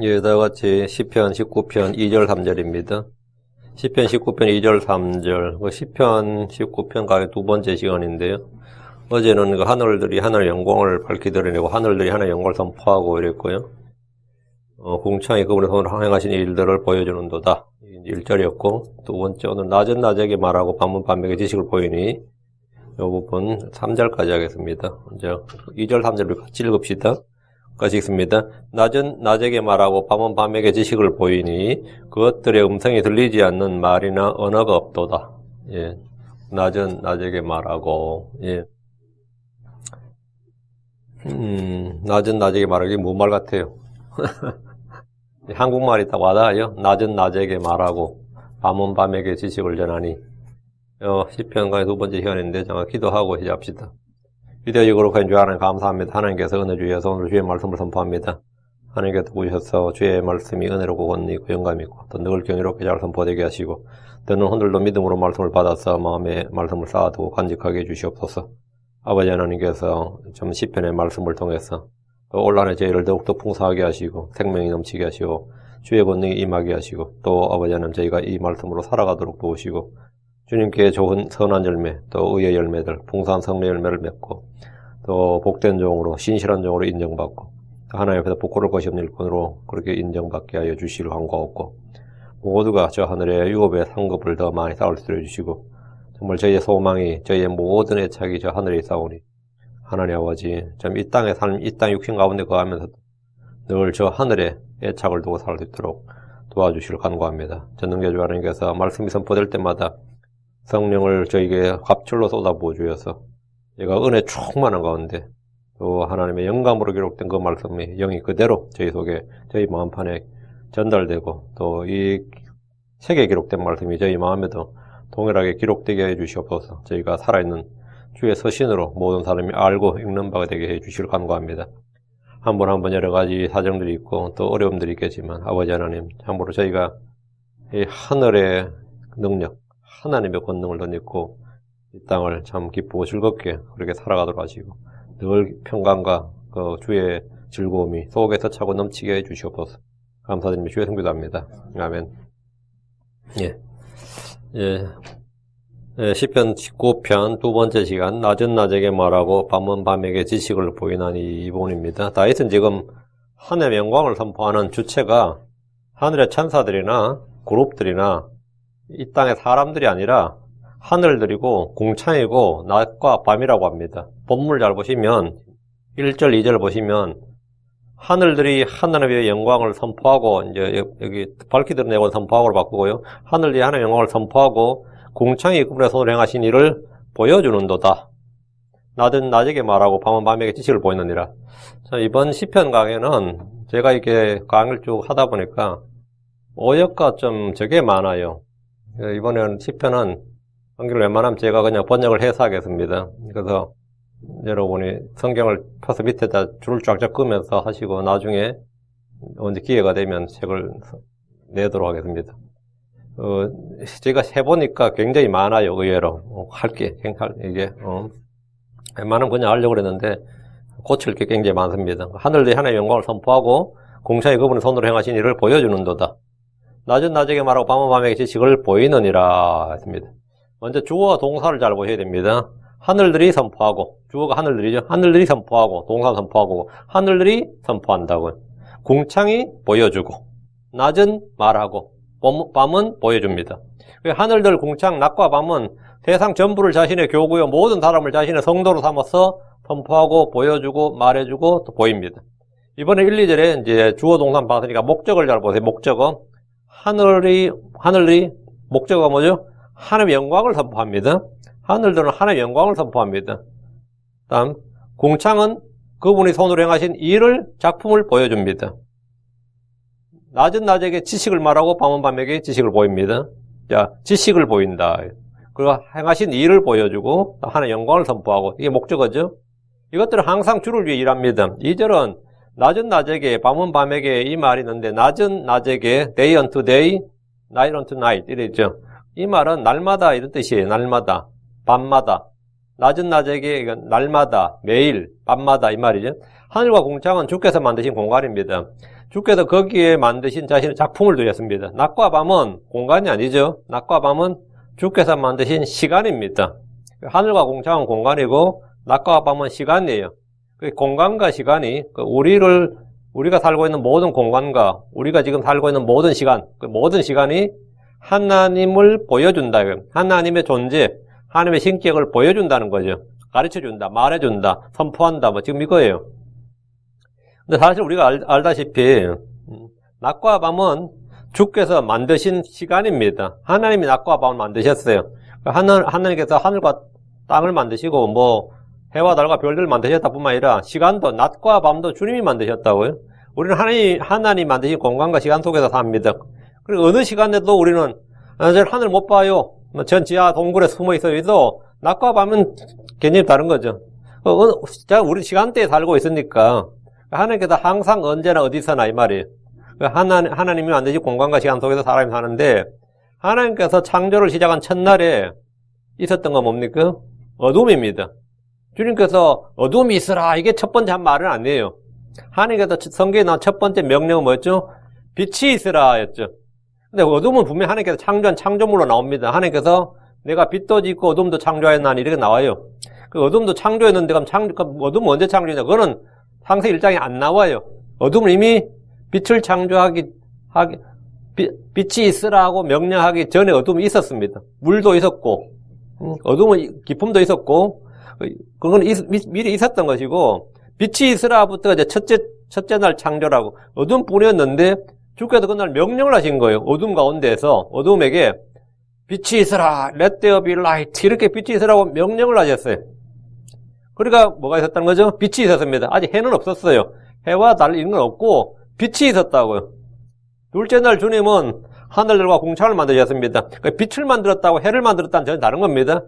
이와 같이 시편 19편 2절 3절입니다. 시편 19편 2절 3절, 시편 19편 가의 두 번째 시간인데요. 어제는 하늘들이 하나님의 영광을 밝히 드러내고 하늘들이 하나님의 영광을 선포하고 이랬고요. 공창이 그분의 손으로 행하신 일들을 보여주는도다. 1절이었고, 두 번째 오늘 낮은 낮에게 말하고 밤은 밤에게 지식을 보이니 이 부분 3절까지 하겠습니다. 이제 2절 3절을 같이 읽읍시다. 같이 읽습니다. 낮은 낮에게 말하고 밤은 밤에게 지식을 보이니 그것들의 음성이 들리지 않는 말이나 언어가 없도다. 예. 낮은 낮에게 말하고, 예. 낮은 낮에게 말하기 뭔 말 같아요? 한국말이 딱 와닿아요. 낮은 낮에게 말하고 밤은 밤에게 지식을 전하니. 시편가의 두 번째 시간인데 잠깐 기도하고 시작합시다. 위대하고 거룩한 주 하나님 감사합니다. 하나님께서 은혜 주셔서 오늘 주의 말씀을 선포합니다. 하나님께서 보셔서 주의 말씀이 은혜롭고 권리있고 영감있고 또 늘 경이롭게 잘 선포되게 하시고 듣는 혼들도 믿음으로 말씀을 받아서 마음에 말씀을 쌓아두고 간직하게 해주시옵소서. 아버지 하나님께서 좀 시편의 말씀을 통해서 올 한해 저희를 더욱더 풍성하게 하시고 생명이 넘치게 하시고 주의 권능이 임하게 하시고 또 아버지 하나님 저희가 이 말씀으로 살아가도록 도우시고 주님께 좋은 선한 열매 또 의의 열매들 풍성한 성례 열매를 맺고 또 복된 종으로 신실한 종으로 인정받고 하나님 앞에서 부끄러울 것이 없는 일꾼으로 그렇게 인정받게 하여 주시길 간구하옵고 모두가 저 하늘의 유업의 상급을 더 많이 쌓을 수 있게 해주시고 정말 저희의 소망이 저희의 모든 애착이 저 하늘에 있사오니 하나님 아버지 참 이 땅의 삶, 이 땅 육신 가운데 거하면서 늘 저 하늘에 애착을 두고 살 수 있도록 도와주시길 간구합니다. 전능자주 하나님께서 말씀이 선포될 때마다 성령을 저에게 갑절로 쏟아부어 주셔서 제가 은혜 충만한 가운데 또 하나님의 영감으로 기록된 그 말씀이 영이 그대로 저희 속에 저희 마음판에 전달되고 또 이 책에 기록된 말씀이 저희 마음에도 동일하게 기록되게 해주시옵소서. 저희가 살아있는 주의 서신으로 모든 사람이 알고 읽는 바가 되게 해주시길 간구합니다. 한 번 한 번 여러 가지 사정들이 있고 또 어려움들이 있겠지만 아버지 하나님 참으로 저희가 이 하늘의 능력 하나님의 권능을 덧입고 이 땅을 참 기쁘고 즐겁게 그렇게 살아가도록 하시고 늘 평강과 그 주의 즐거움이 속에서 차고 넘치게 해주시옵소서. 감사드리며 주의 성기도합니다. 아멘. 시편 19편 두 번째 시간 낮은 낮에게 말하고 밤은 밤에게 지식을 보이나니 이 부분입니다. 다윗은 지금 하나님의 영광을 선포하는 주체가 하늘의 천사들이나 그룹들이나 이 땅의 사람들이 아니라 하늘들이고 공창이고 낮과 밤이라고 합니다. 본문을 잘 보시면 1절, 2절 보시면 하늘들이 하나님의 영광을 선포하고 이제 여기 밝히 드러내고 선포하고로 바꾸고요. 하늘들이 하나님의 영광을 선포하고 공창이 그분의 손으로 행하신 일을 보여주는도다. 낮은 낮에게 말하고 밤은 밤에게 지식을 보이느니라. 자, 이번 시편 강의는 제가 이렇게 강의를 쭉 하다 보니까 오역과 좀 저게 많아요. 이번에는 시편은 성경을 웬만하면 제가 그냥 번역을 해서 하겠습니다. 그래서 여러분이 성경을 펴서 밑에다 줄을 쫙쫙 그으면서 하시고 나중에 언제 기회가 되면 책을 내도록 하겠습니다. 제가 해보니까 굉장히 많아요, 의외로. 이게, 웬만하면 그냥 하려고 그랬는데, 고칠 게 굉장히 많습니다. 하늘들이 하나님의 영광을 선포하고, 공창이 그분의 손으로 행하신 일을 보여주는도다. 낮은 낮에게 말하고 밤은 밤에게 지식을 보이느니라 했습니다. 먼저 주어와 동사를 잘 보셔야 됩니다. 하늘들이 선포하고, 주어가 하늘들이죠. 하늘들이 선포하고, 동사 선포하고, 하늘들이 선포한다고요. 공창이 보여주고, 낮은 말하고, 밤은 보여줍니다. 하늘들 공창 낮과 밤은 세상 전부를 자신의 교구요 모든 사람을 자신의 성도로 삼아서 선포하고 보여주고 말해주고 또 보입니다. 이번에 1, 2절에 이제 주어 동사 봤으니까 목적을 잘 보세요. 목적어 하늘이 목적어가 뭐죠? 하나님의 영광을 선포합니다. 하늘들은 하나님의 영광을 선포합니다. 다음 공창은 그분이 손으로 행하신 일을 작품을 보여줍니다. 낮은 낮에게 지식을 말하고 밤은 밤에게 지식을 보입니다. 자, 지식을 보인다. 그리고 행하신 일을 보여주고 하나님의 영광을 선포하고 이게 목적어죠. 이것들은 항상 주를 위해 일합니다. 2절은 낮은 낮에게 밤은 밤에게 이 말이 있는데 낮은 낮에게 day unto day, night unto night 이랬죠. 이 말은 날마다 이런 뜻이에요. 날마다, 밤마다. 낮은 낮에게 이건 날마다, 매일, 밤마다 이 말이죠. 하늘과 궁창은 주께서 만드신 공간입니다. 주께서 거기에 만드신 자신의 작품을 두셨습니다. 낮과 밤은 공간이 아니죠. 낮과 밤은 주께서 만드신 시간입니다. 하늘과 궁창은 공간이고 낮과 밤은 시간이에요. 공간과 시간이 우리가 살고 있는 모든 공간과 우리가 지금 살고 있는 모든 시간, 그 모든 시간이 하나님을 보여준다. 하나님의 존재, 하나님의 신격을 보여준다는 거죠. 가르쳐준다, 말해준다, 선포한다, 뭐 지금 이거예요. 근데 사실 우리가 알다시피 낮과 밤은 주께서 만드신 시간입니다. 하나님이 낮과 밤을 만드셨어요. 하나님께서 하늘과 땅을 만드시고 뭐 해와 달과 별들을 만드셨다 뿐만 아니라 시간도 낮과 밤도 주님이 만드셨다고요. 우리는 하나님 만드신 공간과 시간 속에서 삽니다. 그리고 어느 시간에도 우리는 저 하늘 못 봐요. 전 지하 동굴에 숨어 있어도 낮과 밤은 개념이 다른 거죠. 우리 시간대에 살고 있으니까 하나님께서 항상 언제나 어디서나 이 말이에요. 하나님이 만드신 공간과 시간 속에서 사람이 사는데 하나님께서 창조를 시작한 첫날에 있었던 건 뭡니까? 어둠입니다. 주님께서 어둠이 있으라 이게 첫 번째 한 말은 아니에요. 하나님께서 성경에 나온 첫 번째 명령은 뭐였죠? 빛이 있으라 였죠. 근데 어둠은 분명히 하나님께서 창조한 창조물로 나옵니다. 하나님께서 내가 빛도 짓고 어둠도 창조하였나니 이렇게 나와요. 그 어둠도 창조했는데 그럼 어둠은 언제 창조했냐? 그거는 창세기 1장에 안 나와요. 어둠은 이미 빛을 창조하기 빛이 있으라고 명령하기 전에 어둠이 있었습니다. 물도 있었고 어둠은 기품도 있었고 그건 미리 있었던 것이고 빛이 있으라부터가 이제 첫째 날 창조라고 어둠뿐이었는데 주께서 그날 명령을 하신 거예요. 어둠 가운데에서 어둠에게 빛이 있으라, let there be light 이렇게 빛이 있으라고 명령을 하셨어요. 그러니까 뭐가 있었다는 거죠? 빛이 있었습니다. 아직 해는 없었어요. 해와 달 이런 건 없고 빛이 있었다고요. 둘째 날 주님은 하늘들과 궁창을 만드셨습니다. 빛을 만들었다고 해를 만들었다는 전혀 다른 겁니다.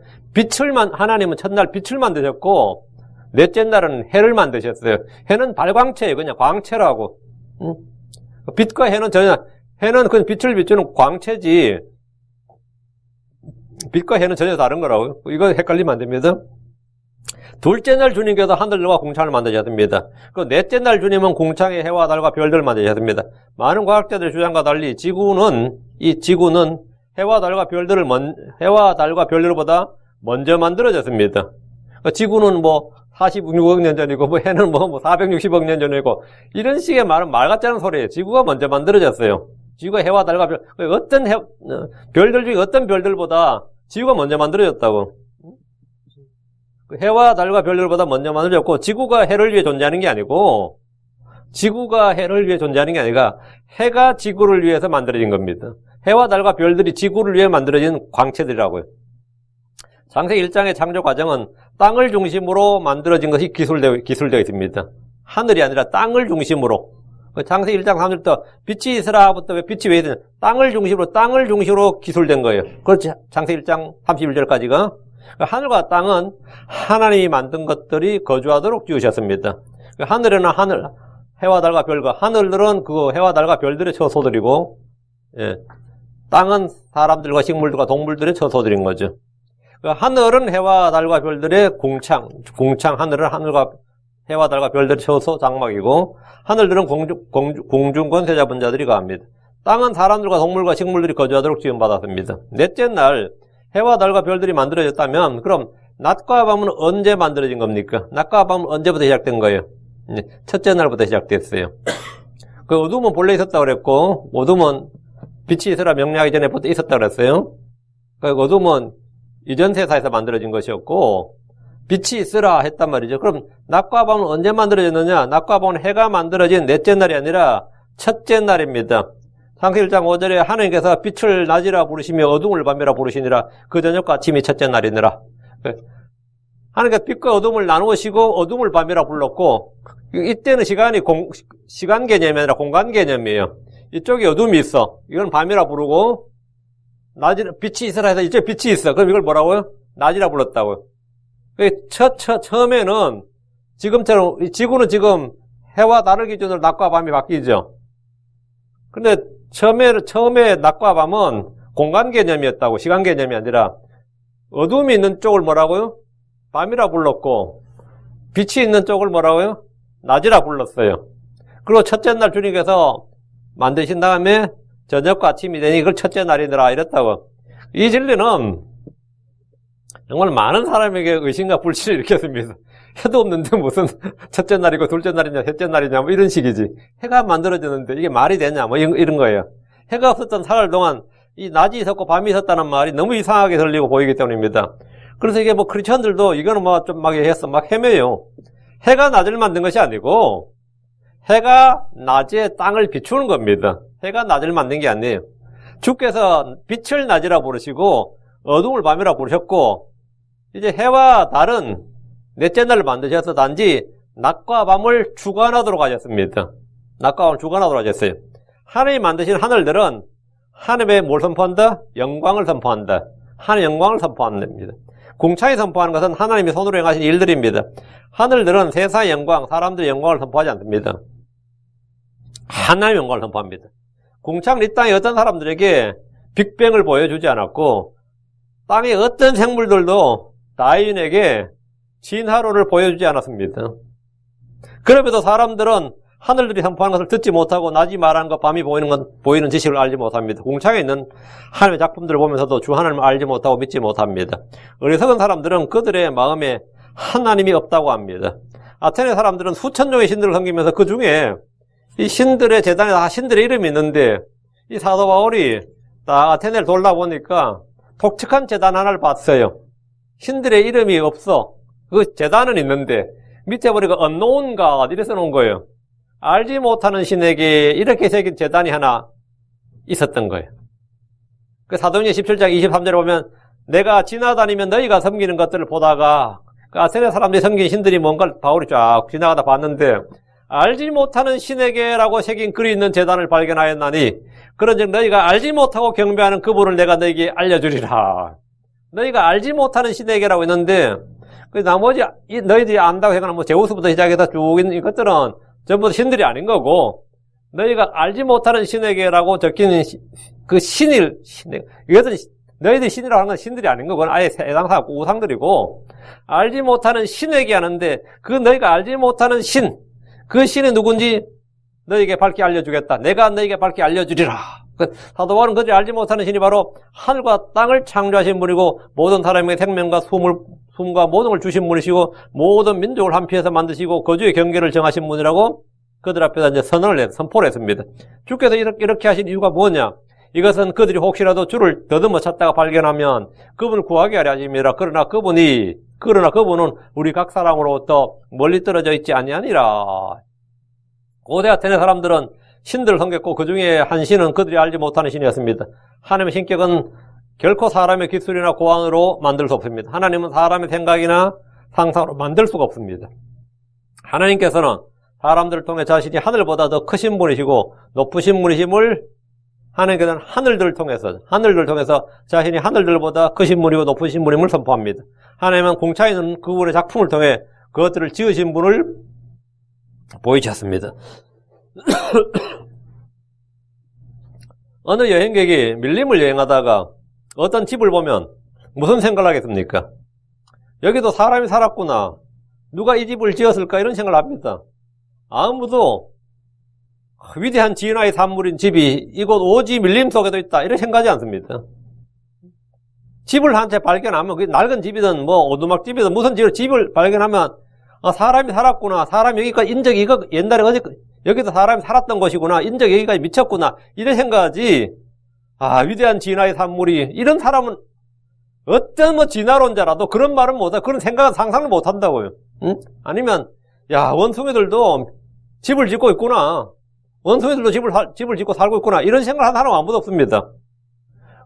하나님은 첫날 빛을 만드셨고 넷째 날은 해를 만드셨어요. 해는 발광체예요. 그냥 광체라고. 빛과 해는 그냥 빛을 비추는 광체지 빛과 해는 전혀 다른 거라고요. 이거 헷갈리면 안 됩니다. 둘째 날 주님께서 하늘과 궁창을 만드셨습니다. 그 넷째 날 주님은 궁창의 해와 달과 별들을 만드셨습니다. 많은 과학자들의 주장과 달리 지구는 해와 달과 별들보다 먼저 만들어졌습니다. 지구는 뭐 46억 년 전이고 뭐 해는 뭐 460억 년 전이고 이런 식의 말은 말 같지 않은 소리예요. 지구가 먼저 만들어졌어요. 지구가 해와 달과 별들 중에 어떤 별들보다 지구가 먼저 만들어졌다고. 해와 달과 별들보다 먼저 만들어졌고 지구가 해를 위해 존재하는 게 아니고 해가 지구를 위해서 만들어진 겁니다. 해와 달과 별들이 지구를 위해 만들어진 광체들이라고요. 창세기 1장의 창조 과정은 땅을 중심으로 만들어진 것이 기술되어 있습니다. 하늘이 아니라 땅을 중심으로. 창세기 1장 3절부터 빛이 있으라부터 빛이 왜 있느냐? 땅을 중심으로 기술된 거예요. 그렇지. 창세기 1장 31절까지가. 하늘과 땅은 하나님이 만든 것들이 거주하도록 지으셨습니다. 하늘에는 해와 달과 별과 하늘들은 그 해와 달과 별들의 처소들이고, 땅은 사람들과 식물들과 동물들의 처소들인 거죠. 하늘은 해와 달과 별들의 하늘은 해와 달과 별들의 처소 장막이고, 하늘들은 공중 권세 잡은 자들이 거합니다. 땅은 사람들과 동물과 식물들이 거주하도록 지음받았습니다. 넷째 날 해와 달과 별들이 만들어졌다면 그럼 낮과 밤은 언제 만들어진 겁니까? 낮과 밤은 언제부터 시작된 거예요? 첫째 날부터 시작됐어요. 그 어둠은 본래 있었다고 그랬고 어둠은 빛이 있으라 명령하기 전에부터 있었다고 그랬어요. 그 어둠은 이전 세상에서 만들어진 것이었고 빛이 있으라 했단 말이죠. 그럼 낮과 밤은 언제 만들어졌느냐? 낮과 밤은 해가 만들어진 넷째 날이 아니라 첫째 날입니다. 창세기 1장 5절에 하나님께서 빛을 낮이라 부르시며 어둠을 밤이라 부르시니라. 그 저녁과 아침이 첫째 날이니라. 하나님께서 빛과 어둠을 나누시고 어둠을 밤이라 불렀고 이때는 시간 개념이 아니라 공간 개념이에요. 이쪽에 어둠이 있어. 이건 밤이라 부르고 빛이 있으라 해서 이쪽에 빛이 있어. 그럼 이걸 뭐라고요? 낮이라 불렀다고요. 처음에는 지금처럼 지구는 지금 해와 달을 기준으로 낮과 밤이 바뀌죠. 근데 처음에 낮과 밤은 공간 개념이었다고, 시간 개념이 아니라 어둠이 있는 쪽을 뭐라고요? 밤이라 불렀고 빛이 있는 쪽을 뭐라고요? 낮이라 불렀어요. 그리고 첫째 날 주님께서 만드신 다음에 저녁과 아침이 되니 그걸 첫째 날이더라 이랬다고. 이 진리는 정말 많은 사람에게 의심과 불신을 일으켰습니다. 해도 없는데 무슨 첫째 날이고 둘째 날이냐 셋째 날이냐 뭐 이런 식이지. 해가 만들어졌는데 이게 말이 되냐 뭐 이런 거예요. 해가 없었던 사흘 동안 이 낮이 있었고 밤이 있었다는 말이 너무 이상하게 들리고 보이기 때문입니다. 그래서 이게 뭐 크리스천들도 이거는 뭐 좀 막 해서 막 헤매요. 해가 낮을 만든 것이 아니고 해가 낮에 땅을 비추는 겁니다. 해가 낮을 만든 게 아니에요. 주께서 빛을 낮이라 부르시고 어둠을 밤이라 부르셨고 이제 해와 달은 넷째 날을 만드셔서 단지 낮과 밤을 주관하도록 하셨습니다. 낮과 밤을 주관하도록 하셨어요. 하나님이 만드신 하늘들은 하늘에 뭘 선포한다? 영광을 선포한다. 하늘 영광을 선포하는 겁니다. 궁창이 선포하는 것은 하나님이 손으로 행하신 일들입니다. 하늘들은 세상의 영광, 사람들의 영광을 선포하지 않습니다. 하나님의 영광을 선포합니다. 궁창은 이 땅의 어떤 사람들에게 빅뱅을 보여주지 않았고 땅의 어떤 생물들도 다윈에게 진화론을 보여주지 않았습니다. 그럼에도 사람들은 하늘들이 선포하는 것을 듣지 못하고 낮이 말하는 것, 밤이 보이는 지식을 알지 못합니다. 궁창에 있는 하나님의 작품들을 보면서도 주 하나님을 알지 못하고 믿지 못합니다. 어리석은 사람들은 그들의 마음에 하나님이 없다고 합니다. 아테네 사람들은 수천 종의 신들을 섬기면서 그 중에 이 신들의 제단에 다 신들의 이름이 있는데 이 사도 바울이 다 아테네를 돌다 보니까 독특한 제단 하나를 봤어요. 신들의 이름이 없어. 그 제단은 있는데 밑에 보니까 unknown God 이렇게 써놓은 거예요. 알지 못하는 신에게 이렇게 새긴 제단이 하나 있었던 거예요. 그 사도행전 17장 23절에 보면 내가 지나다니면 너희가 섬기는 것들을 보다가 그 아테네 사람들이 섬긴 신들이 뭔가를 바울이 쫙 지나가다 봤는데 알지 못하는 신에게라고 새긴 글이 있는 제단을 발견하였나니 그런즉 너희가 알지 못하고 경배하는 그분을 내가 너희에게 알려주리라. 너희가 알지 못하는 신에게라고 했는데 그 나머지 너희들이 안다고 생각하는 뭐 제우스부터 시작해서 쭉 있는 이것들은 전부 신들이 아닌 거고 너희가 알지 못하는 신에게라고 적힌 그 신을 이것은 너희들이 신이라고 하는 건 신들이 아닌 거고 아예 해당사 우상들이고 알지 못하는 신에게 하는데 그 너희가 알지 못하는 신 그 신이 누군지 너희에게 밝히 알려주겠다. 내가 너희에게 밝히 알려주리라. 사도 바울은 그들이 알지 못하는 신이 바로 하늘과 땅을 창조하신 분이고 모든 사람에게 생명과 숨과 모든 걸 주신 분이시고 모든 민족을 한 피에서 만드시고 거주의 경계를 정하신 분이라고 그들 앞에서 이제 선포를 했습니다. 주께서 이렇게 하신 이유가 뭐냐? 이것은 그들이 혹시라도 주를 더듬어 찾다가 발견하면 그분을 구하게 하려 하심이라. 그러나 그분은 우리 각 사람으로부터 멀리 떨어져 있지 아니하니라. 고대 아테네 사람들은 신들을 섬겼고 그 중에 한 신은 그들이 알지 못하는 신이었습니다. 하나님의 신격은 결코 사람의 기술이나 고안으로 만들 수 없습니다. 하나님은 사람의 생각이나 상상으로 만들 수가 없습니다. 하나님께서는 사람들을 통해 자신이 하늘보다 더 크신 분이시고 높으신 분이심을 하나님께서는 하늘들을 통해서 자신이 하늘들보다 크신 분이고 높으신 분임을 선포합니다. 하나님은 공차에 있는 그분의 작품을 통해 그것들을 지으신 분을 보이셨습니다. 어느 여행객이 밀림을 여행하다가 어떤 집을 보면 무슨 생각을 하겠습니까? 여기도 사람이 살았구나. 누가 이 집을 지었을까? 이런 생각을 합니다. 아무도 위대한 진화의 산물인 집이 이곳 오지 밀림 속에도 있다. 이런 생각하지 않습니다. 집을 한 채 발견하면 그게 낡은 집이든 뭐 오두막 집이든 무슨 집을 발견하면 사람이 살았구나. 사람이 여기까지 인적이 이거 옛날에 여기서 사람이 살았던 곳이구나. 인적이 여기까지 미쳤구나. 이런 생각하지. 위대한 진화의 산물이 이런 사람은 어떤 뭐 진화론자라도 그런 말은 못하, 그런 생각은 상상을 못 한다고요. 응? 아니면 원숭이들도 집을 짓고 있구나. 원숭이들도 집을 짓고 살고 있구나. 이런 생각을 하는 사람은 아무도 없습니다.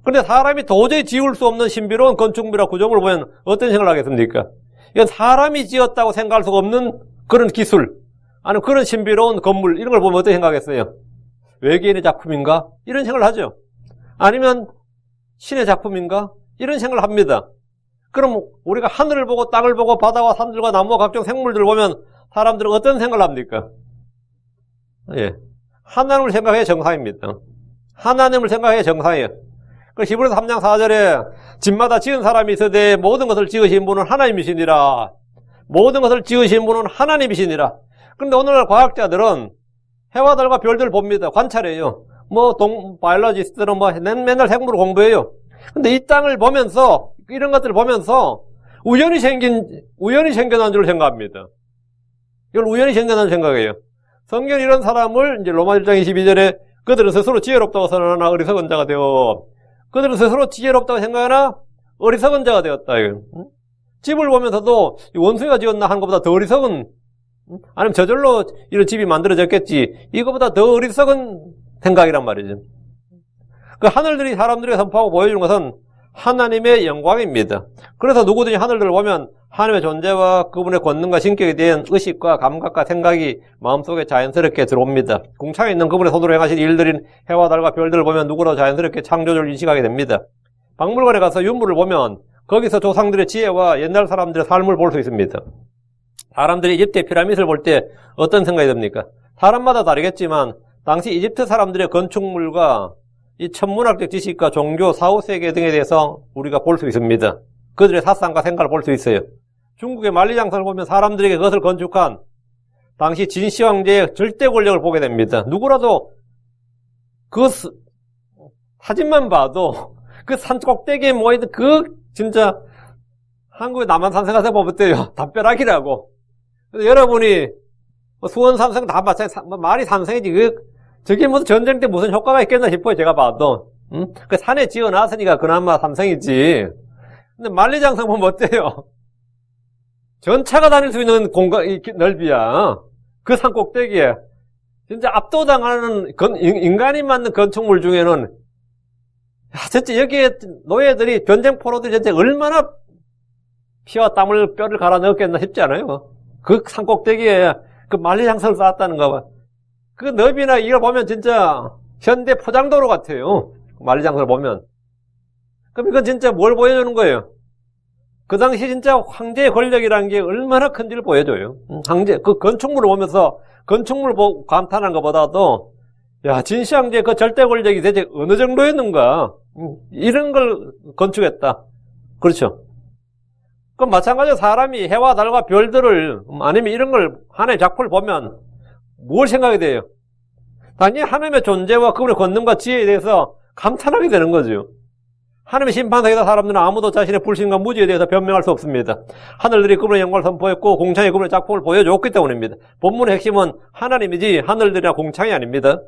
그런데 사람이 도저히 지을 수 없는 신비로운 건축물이나 구조물을 보면 어떤 생각을 하겠습니까? 이건 사람이 지었다고 생각할 수가 없는 그런 기술, 아니면 그런 신비로운 건물, 이런 걸 보면 어떻게 생각하겠어요? 외계인의 작품인가? 이런 생각을 하죠. 아니면 신의 작품인가? 이런 생각을 합니다. 그럼 우리가 하늘을 보고 땅을 보고 바다와 산들과 나무와 각종 생물들을 보면 사람들은 어떤 생각을 합니까? 예. 하나님을 생각해야 정상입니다. 하나님을 생각해야 정상이에요. 그 히브리서 3장 4절에 집마다 지은 사람이 있으되 모든 것을 지으신 분은 하나님이시니라. 모든 것을 지으신 분은 하나님이시니라. 근데 오늘날 과학자들은 해와 달과 별들을 봅니다. 관찰해요. 바이올로지스트는 맨날 생물을 공부해요. 근데 이 땅을 보면서, 이런 것들을 보면서, 우연히 생겨난 줄 생각합니다. 이걸 우연히 생겨난 줄 생각해요. 성경 이런 사람을, 이제 로마 1장 22절에 그들은 스스로 지혜롭다고 선언하나 어리석은 자가 되어, 그들은 스스로 지혜롭다고 생각하나 어리석은 자가 되었다. 집을 보면서도 원숭이가 지었나 하는 것보다 더 어리석은, 아니면 저절로 이런 집이 만들어졌겠지. 이거보다 더 어리석은 생각이란 말이죠. 그 하늘들이 사람들에게 선포하고 보여주는 것은 하나님의 영광입니다. 그래서 누구든지 하늘들을 보면 하나님의 존재와 그분의 권능과 신격에 대한 의식과 감각과 생각이 마음속에 자연스럽게 들어옵니다. 궁창에 있는 그분의 손으로 행하신 일들인 해와 달과 별들을 보면 누구라도 자연스럽게 창조주를 인식하게 됩니다. 박물관에 가서 유물을 보면 거기서 조상들의 지혜와 옛날 사람들의 삶을 볼 수 있습니다. 사람들이 이집트의 피라미드를 볼 때 어떤 생각이 듭니까? 사람마다 다르겠지만 당시 이집트 사람들의 건축물과 이 천문학적 지식과 종교, 사후세계 등에 대해서 우리가 볼 수 있습니다. 그들의 사상과 생각을 볼 수 있어요. 중국의 만리장성을 보면 사람들에게 그것을 건축한 당시 진시 황제의 절대 권력을 보게 됩니다. 누구라도 그 사진만 봐도 그 산 꼭대기에 모여있는 진짜 한국의 남한산성 가서 보면 어때요? 담벼락이라고. 그래서 여러분이 수원산성 다 마찬가지, 말이 산성이지. 저게 무슨 전쟁 때 무슨 효과가 있겠나 싶어요, 제가 봐도. 그 산에 지어놨으니까 그나마 산성이지. 근데 만리장성 보면 어때요? 전차가 다닐 수 있는 넓이야. 그 산 꼭대기에. 진짜 압도당하는 인간이 만든 건축물 중에는, 진짜 여기에 노예들이, 전쟁포로들이 진짜 얼마나 피와 땀을 뼈를 갈아 넣었겠나 싶지 않아요? 그 산 꼭대기에 그 만리장성을 쌓았다는 거 봐. 그 너비나 이걸 보면 진짜 현대 포장도로 같아요. 만리장성을 보면. 그럼 이건 진짜 뭘 보여주는 거예요? 그 당시 진짜 황제의 권력이라는 게 얼마나 큰지를 보여줘요. 그 건축물을 보면서 건축물을 보고 감탄한 것보다도 야, 진시 황제의 그 절대 권력이 대체 어느 정도였는가? 이런 걸 건축했다. 그렇죠. 그럼 마찬가지로 사람이 해와 달과 별들을 아니면 이런 걸 하나의 작품을 보면 뭘 생각이 돼요? 당연히 하나님의 존재와 그분의 권능과 지혜에 대해서 감탄하게 되는 거죠. 하나님의 심판상에서 사람들은 아무도 자신의 불신과 무지에 대해서 변명할 수 없습니다. 하늘들이 그분의 영광을 선포했고 공창이 그분의 작품을 보여줬기 때문입니다. 본문의 핵심은 하나님이지 하늘들이나 공창이 아닙니다.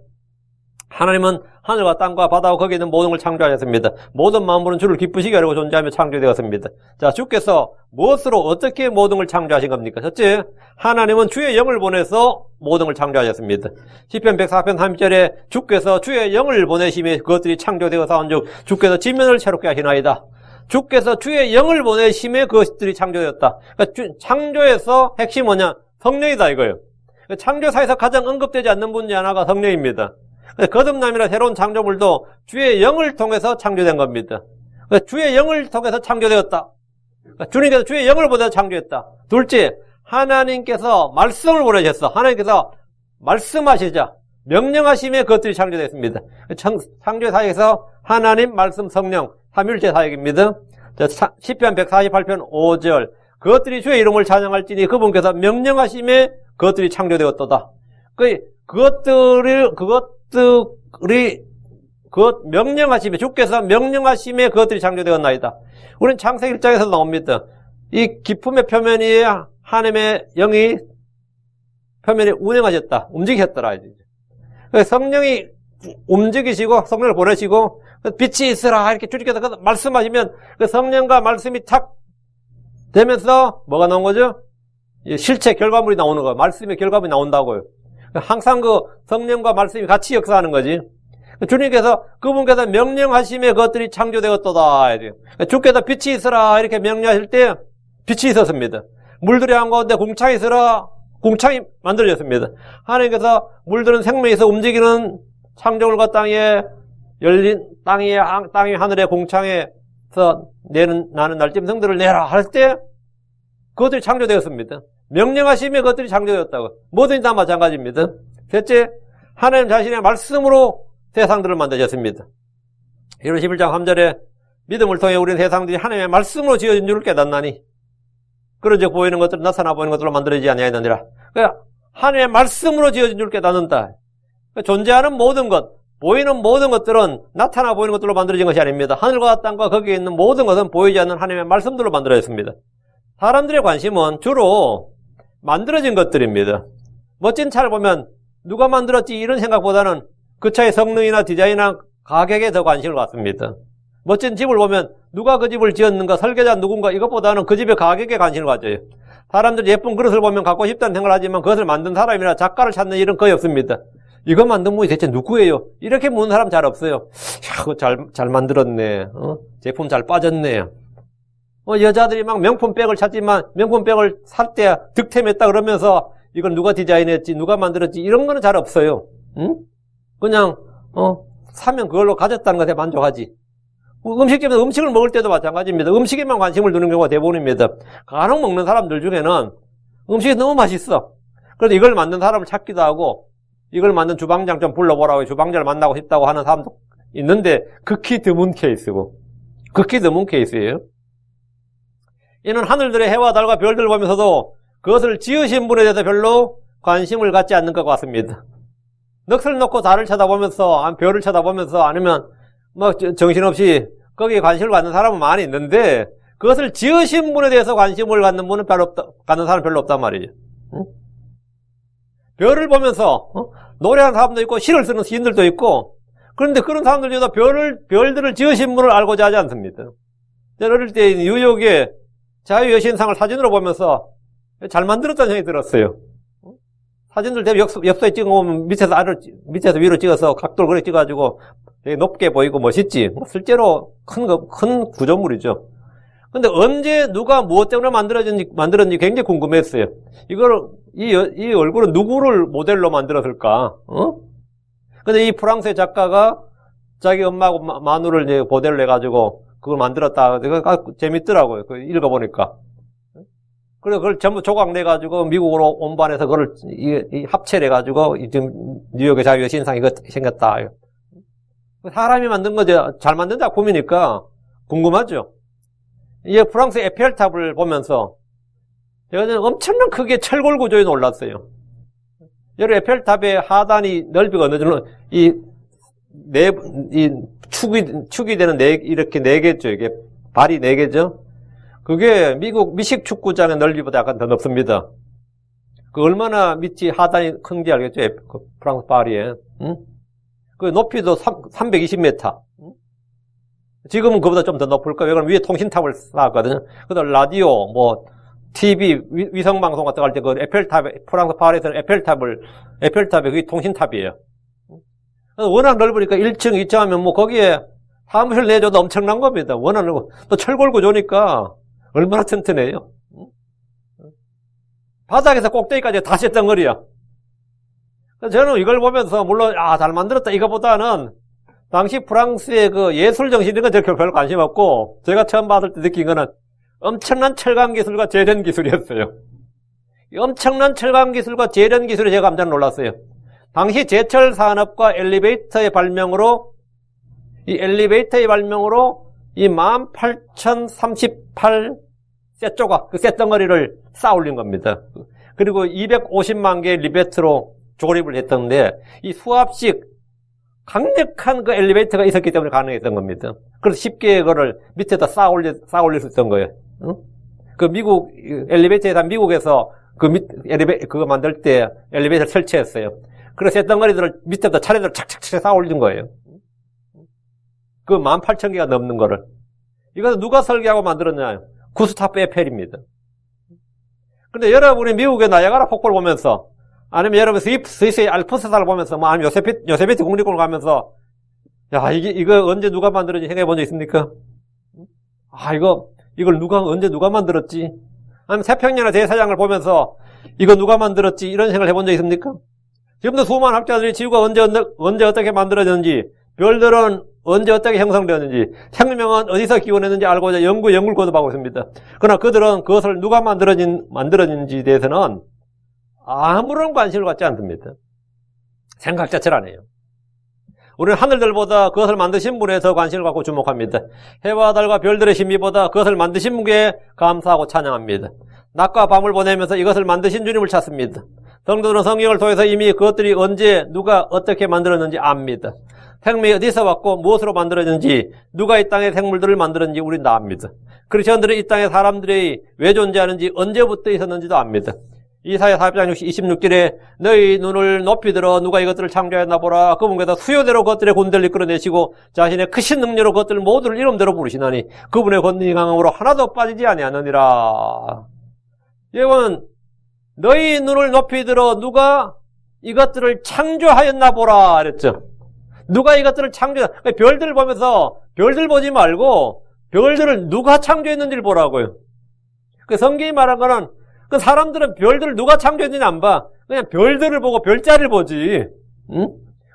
하나님은 하늘과 땅과 바다와 거기에 있는 모든 걸 창조하셨습니다. 모든 만물은 주를 기쁘시게 하려고 존재하며 창조되었습니다. 자, 주께서 무엇으로 어떻게 모든 걸 창조하신 겁니까? 첫째, 하나님은 주의 영을 보내서 모든 걸 창조하셨습니다. 시편 104편 3절에 주께서 주의 영을 보내심에 그것들이 창조되어 사온즉 주께서 지면을 새롭게 하시나이다. 주께서 주의 영을 보내심에 그것들이 창조되었다. 그러니까 창조에서 핵심이 뭐냐? 성령이다 이거예요. 창조사에서 가장 언급되지 않는 분 중 하나가 성령입니다. 거듭남이나 새로운 창조물도 주의 영을 통해서 창조된 겁니다. 주의 영을 통해서 창조되었다. 주님께서 주의 영을 보내서 창조했다. 둘째, 하나님께서 말씀을 보내셨어. 하나님께서 말씀하시자 명령하심에 그것들이 창조됐습니다. 창조의 사역에서 하나님, 말씀, 성령, 삼위일체 사역입니다. 시편 148편 5절 그것들이 주의 이름을 찬양할지니 그분께서 명령하심에 그것들이 창조되었도다. 명령하심에, 주께서 명령하심에 그것들이 창조되었나이다. 우리는 창세기 1장에서 나옵니다. 이 기품의 표면이 하나님의 영이 표면에 운행하셨다. 움직이셨더라. 성령이 움직이시고 성령을 보내시고 빛이 있으라 이렇게 주님께서 말씀하시면 그 성령과 말씀이 탁 되면서 뭐가 나온 거죠? 실체 결과물이 나오는 거예요. 말씀의 결과물이 나온다고요. 항상 그 성령과 말씀이 같이 역사하는 거지. 주님께서 그분께서 명령하심에 그것들이 창조되었도다. 주께서 빛이 있으라 이렇게 명령하실 때 빛이 있었습니다. 물들이 한가운데 공창이 있으라 공창이 만들어졌습니다. 하나님께서 물들은 생명에서 움직이는 창조물과 땅에 열린 땅이 하늘의 공창에서 나는 날짐승들을 내라 할 때 그것들이 창조되었습니다. 명령하심에 그것들이 창조되었다고. 뭐든지 다 마찬가지입니다. 셋째, 하나님 자신의 말씀으로 세상들을 만드셨습니다. 1월 11장 3절에 믿음을 통해 우리는 세상들이 하나님의 말씀으로 지어진 줄을 깨닫나니 그런즉 보이는 것들은 나타나 보이는 것들로 만들어지지 아니하였느니라. 그러니까 하나님의 말씀으로 지어진 줄 깨닫는다. 존재하는 모든 것, 보이는 모든 것들은 나타나 보이는 것들로 만들어진 것이 아닙니다. 하늘과 땅과 거기에 있는 모든 것은 보이지 않는 하나님의 말씀들로 만들어졌습니다. 사람들의 관심은 주로 만들어진 것들입니다. 멋진 차를 보면 누가 만들었지 이런 생각보다는 그 차의 성능이나 디자인이나 가격에 더 관심을 갖습니다. 멋진 집을 보면 누가 그 집을 지었는가, 설계자 누군가 이것보다는 그 집의 가격에 관심을 가져요. 사람들이 예쁜 그릇을 보면 갖고 싶다는 생각을 하지만 그것을 만든 사람이나 작가를 찾는 일은 거의 없습니다. 이거 만든 분이 대체 누구예요? 이렇게 묻는 사람 잘 없어요. 야, 그거 잘 만들었네. 제품 잘 빠졌네. 여자들이 막 명품백을 찾지만 명품백을 살 때 득템했다 그러면서 이걸 누가 디자인했지, 누가 만들었지 이런 거는 잘 없어요. 응? 그냥 사면 그걸로 가졌다는 것에 만족하지. 음식점에서 음식을 먹을 때도 마찬가지입니다. 음식에만 관심을 두는 경우가 대부분입니다. 간혹 먹는 사람들 중에는 음식이 너무 맛있어. 그래서 이걸 만든 사람을 찾기도 하고 이걸 만든 주방장 좀 불러보라고 주방장을 만나고 싶다고 하는 사람도 있는데 극히 드문 케이스고 극히 드문 케이스예요. 이는 하늘들의 해와 달과 별들을 보면서도 그것을 지으신 분에 대해서 별로 관심을 갖지 않는 것 같습니다. 넋을 놓고 달을 쳐다보면서 별을 쳐다보면서 아니면 뭐 정신없이 거기에 관심을 갖는 사람은 많이 있는데 그것을 지으신 분에 대해서 관심을 갖는 분은 갖는 사람은 별로 없단 말이죠. 응? 별을 보면서 노래하는 사람도 있고 시를 쓰는 시인들도 있고 그런데 그런 사람들 중에서 별들을 지으신 분을 알고자 하지 않습니다. 저는 어릴 때 뉴욕에 자유여신상을 사진으로 보면서 잘 만들었다는 생각이 들었어요. 사진들 대부분 엽서에 찍어보면 밑에서 위로 찍어서 각도를 그렇게 찍어가지고 되게 높게 보이고 멋있지. 실제로 큰 구조물이죠. 근데 언제 누가 무엇 때문에 만들었는지 굉장히 궁금했어요. 이 얼굴은 누구를 모델로 만들었을까? 근데 이 프랑스의 작가가 자기 엄마하고 마누를 이제 모델로 해가지고 그걸 만들었다. 재밌더라고요. 읽어보니까. 그래서 그걸 전부 조각 내가지고 미국으로 온반해서 그걸 합체를 해가지고 지금 뉴욕의 자유여신상 이거 생겼다. 사람이 만든 거죠. 잘 만든다 꾸미니까 궁금하죠. 이게 프랑스 에펠탑을 보면서 제가 엄청난 크게 철골 구조에 놀랐어요. 여러 에펠탑의 하단이 넓이가 어느 정도 축이 되는 이렇게 네 개죠. 이게 발이 네 개죠. 그게 미국 미식 축구장의 넓이보다 약간 더 넓습니다. 그 얼마나 밑이 하단이 큰지 알겠죠? 그 프랑스 파리에. 응? 그 높이도 320m. 지금은 그보다 좀 더 높을 거예요. 왜냐면 위에 통신탑을 쌓았거든요. 그래서 라디오, TV, 위성방송 같은 거 할 때 그 프랑스 파리에서는 에펠탑이 그게 통신탑이에요. 워낙 넓으니까 1층, 2층 하면 거기에 사무실 내줘도 엄청난 겁니다. 워낙 넓고. 또 철골 구조니까 얼마나 튼튼해요. 바닥에서 꼭대기까지 다 셋덩어리야. 그래서 저는 이걸 보면서 물론 잘 만들었다 이거보다는 당시 프랑스의 그 예술 정신 이런 건 저렇게 별로 관심 없고 제가 처음 받을 때 느낀 거는 엄청난 철강 기술과 재련 기술이었어요. 엄청난 철강 기술과 재련 기술에 제가 깜짝 놀랐어요. 당시 제철 산업과 엘리베이터의 발명으로 이 18,038 셋조각, 그 셋덩어리를 쌓아 올린 겁니다. 그리고 250만 개의 리베트로 조립을 했던데 이 수압식 강력한 그 엘리베이터가 있었기 때문에 가능했던 겁니다. 그래서 쉽게 그거를 밑에다 쌓아 올릴 수 있던 거예요. 응? 그 엘리베이터에다 미국에서 그거 만들 때 엘리베이터를 설치했어요. 그래서 셋덩어리들을 밑에다 차례대로 착착착 쌓아 올린 거예요. 그 18,000개가 넘는 거를. 이것은 누가 설계하고 만들었냐요? 구스타프 에펠입니다. 근데 여러분이 미국의 나야가라 폭포를 보면서 아니면 여러분 스위스의 알프스산을 보면서 아니면 요세미티 국립공원을 가면서 이거 언제 누가 만들었는지 생각해 본 적 있습니까? 이걸 언제 누가 만들었지? 아니면 태평양의 대사장을 보면서 이거 누가 만들었지? 이런 생각을 해본 적 있습니까? 지금도 수많은 학자들이 지구가 언제 어떻게 만들어졌는지, 별들은 언제 어떻게 형성되었는지, 생명은 어디서 기원했는지 알고자 연구를 거듭하고 있습니다. 그러나 그들은 그것을 누가 만들어진지에 대해서는 아무런 관심을 갖지 않습니다. 생각 자체를 안 해요. 우리는 하늘들보다 그것을 만드신 분에 더 관심을 갖고 주목합니다. 해와 달과 별들의 신비보다 그것을 만드신 분께 감사하고 찬양합니다. 낮과 밤을 보내면서 이것을 만드신 주님을 찾습니다. 성도들은 성경을 통해서 이미 그것들이 언제 누가 어떻게 만들었는지 압니다. 생명이 어디서 왔고 무엇으로 만들어졌는지, 누가 이 땅의 생물들을 만들었는지 우리는 다 압니다. 크리스천들이 이 땅에 사람들이 왜 존재하는지, 언제부터 있었는지도 압니다. 이사야 40장 26절에 너희 눈을 높이 들어 누가 이것들을 창조했나 보라. 그분께서 수요대로 그것들의 군대를 이끌어내시고 자신의 크신 능력으로 그것들 모두를 이름대로 부르시나니 그분의 권능이 강함으로 하나도 빠지지 아니하느니라. 여러분, 너희 눈을 높이 들어 누가 이것들을 창조하였나 보라 그랬죠. 누가 이것들을 창조했나, 별들을 보면서 별들 보지 말고 별들을 누가 창조했는지를 보라고요. 그 성경이 말한 거는, 그 사람들은 별들을 누가 창조했는지 안 봐. 그냥 별들을 보고 별자리를 보지. 응?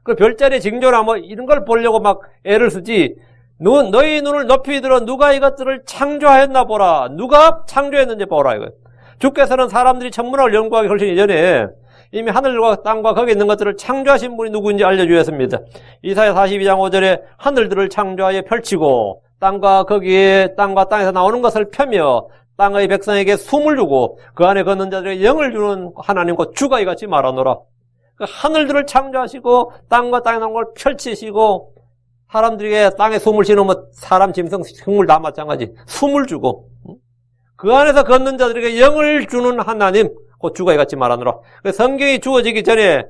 그 별자리의 징조나 뭐 이런 걸 보려고 막 애를 쓰지. 너희 눈을 높이 들어 누가 이것들을 창조하였나 보라. 누가 창조했는지 보라 이거예요. 주께서는 사람들이 천문학을 연구하기 훨씬 이전에 이미 하늘과 땅과 거기 있는 것들을 창조하신 분이 누구인지 알려주셨습니다. 이사야 42장 5절에 하늘들을 창조하여 펼치고 땅과 거기에 땅과 땅에서 나오는 것을 펴며 땅의 백성에게 숨을 주고 그 안에 걷는 자들에게 영을 주는 하나님과 주가 이같이 말하노라. 그 하늘들을 창조하시고 땅과 땅에 나온 걸 펼치시고 사람들에게 땅에 숨을 쉬는 뭐 사람, 짐승, 식물 다 마찬가지 숨을 주고 그 안에서 걷는 자들에게 영을 주는 하나님, 그 주가 이같이 말하노라. 성경이 주어지기 전에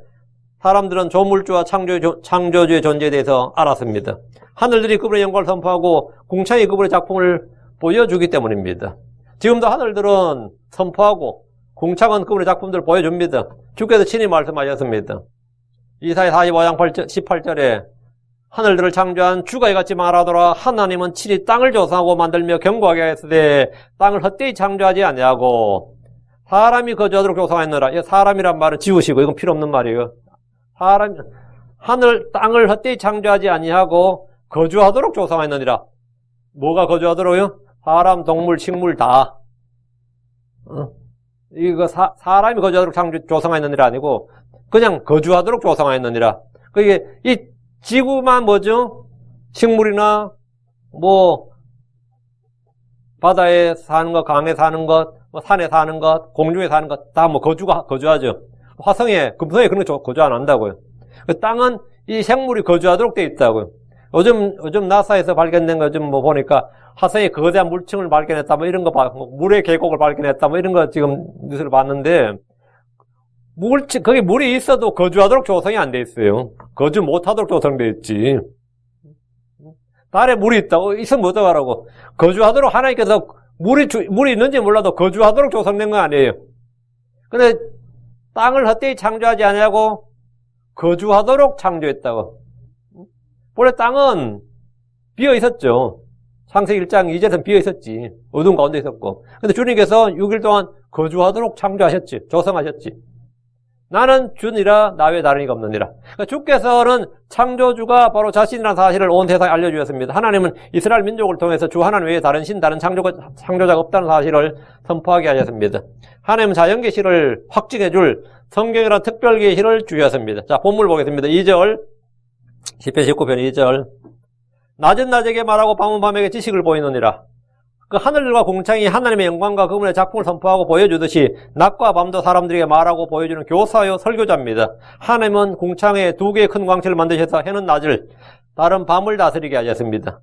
사람들은 조물주와 창조주의 존재에 대해서 알았습니다. 하늘들이 그분의 영광을 선포하고 궁창이 그분의 작품을 보여주기 때문입니다. 지금도 하늘들은 선포하고 궁창은 그분의 작품들을 보여줍니다. 주께서 친히 말씀하셨습니다. 이사야 45장 18절에 하늘들을 창조한 주가 이같이 말하더라. 하나님은 친히 땅을 조성하고 만들며 견고하게 하였으되 땅을 헛되이 창조하지 아니하고 사람이 거주하도록 조성하였느라. 사람이란 말은 지우시고 이건 필요 없는 말이에요. 땅을 헛되이 창조하지 아니하고 거주하도록 조성하였느니라. 뭐가 거주하도록요? 사람, 동물, 식물 다. 이거 사람이 거주하도록 조성하였느니라 아니고 그냥 거주하도록 조성하였느니라. 그게 이 지구만 뭐죠? 식물이나 뭐 바다에 사는 것, 강에 사는 것, 뭐 산에 사는 것, 공중에 사는 것 다 뭐 거주하죠. 화성에, 금성에 그런 거 거주 안 한다고요. 그 땅은 이 생물이 거주하도록 돼 있다고요. 요즘 나사에서 발견된 거 좀 뭐 보니까 화성에 거대한 물층을 발견했다 뭐 이런 거 물의 계곡을 발견했다 뭐 이런 거 지금 뉴스를 봤는데 거기 물이 있어도 거주하도록 조성이 안 돼 있어요. 거주 못하도록 조성돼 있지. 달에 물이 있다고 있으면 어떡하라고. 거주하도록 하나님께서 물이 있는지 몰라도 거주하도록 조성된 건 아니에요. 근데 땅을 헛되이 창조하지 아니하고 거주하도록 창조했다고. 원래 땅은 비어 있었죠. 창세기 1장 2절에서는 비어 있었지. 어두운 가운데 있었고. 근데 주님께서 6일 동안 거주하도록 창조하셨지. 조성하셨지. 나는 주니라 나 외에 다른 이가 없느니라. 그러니까 주께서는 창조주가 바로 자신이라는 사실을 온 세상에 알려주셨습니다. 하나님은 이스라엘 민족을 통해서 주 하나님 외에 다른 창조자가 없다는 사실을 선포하게 하셨습니다. 하나님은 자연계시를 확증해줄 성경이라는 특별계시를 주셨습니다. 자, 본문을 보겠습니다. 2절, 시편 19편 2절. 낮은 낮에게 말하고 밤은 밤에게 지식을 보이느니라. 그 하늘과 공창이 하나님의 영광과 그분의 작품을 선포하고 보여주듯이 낮과 밤도 사람들에게 말하고 보여주는 교사요 설교자입니다. 하나님은 공창에 2개의 큰 광채를 만드셔서 해는 낮을, 다른 밤을 다스리게 하셨습니다.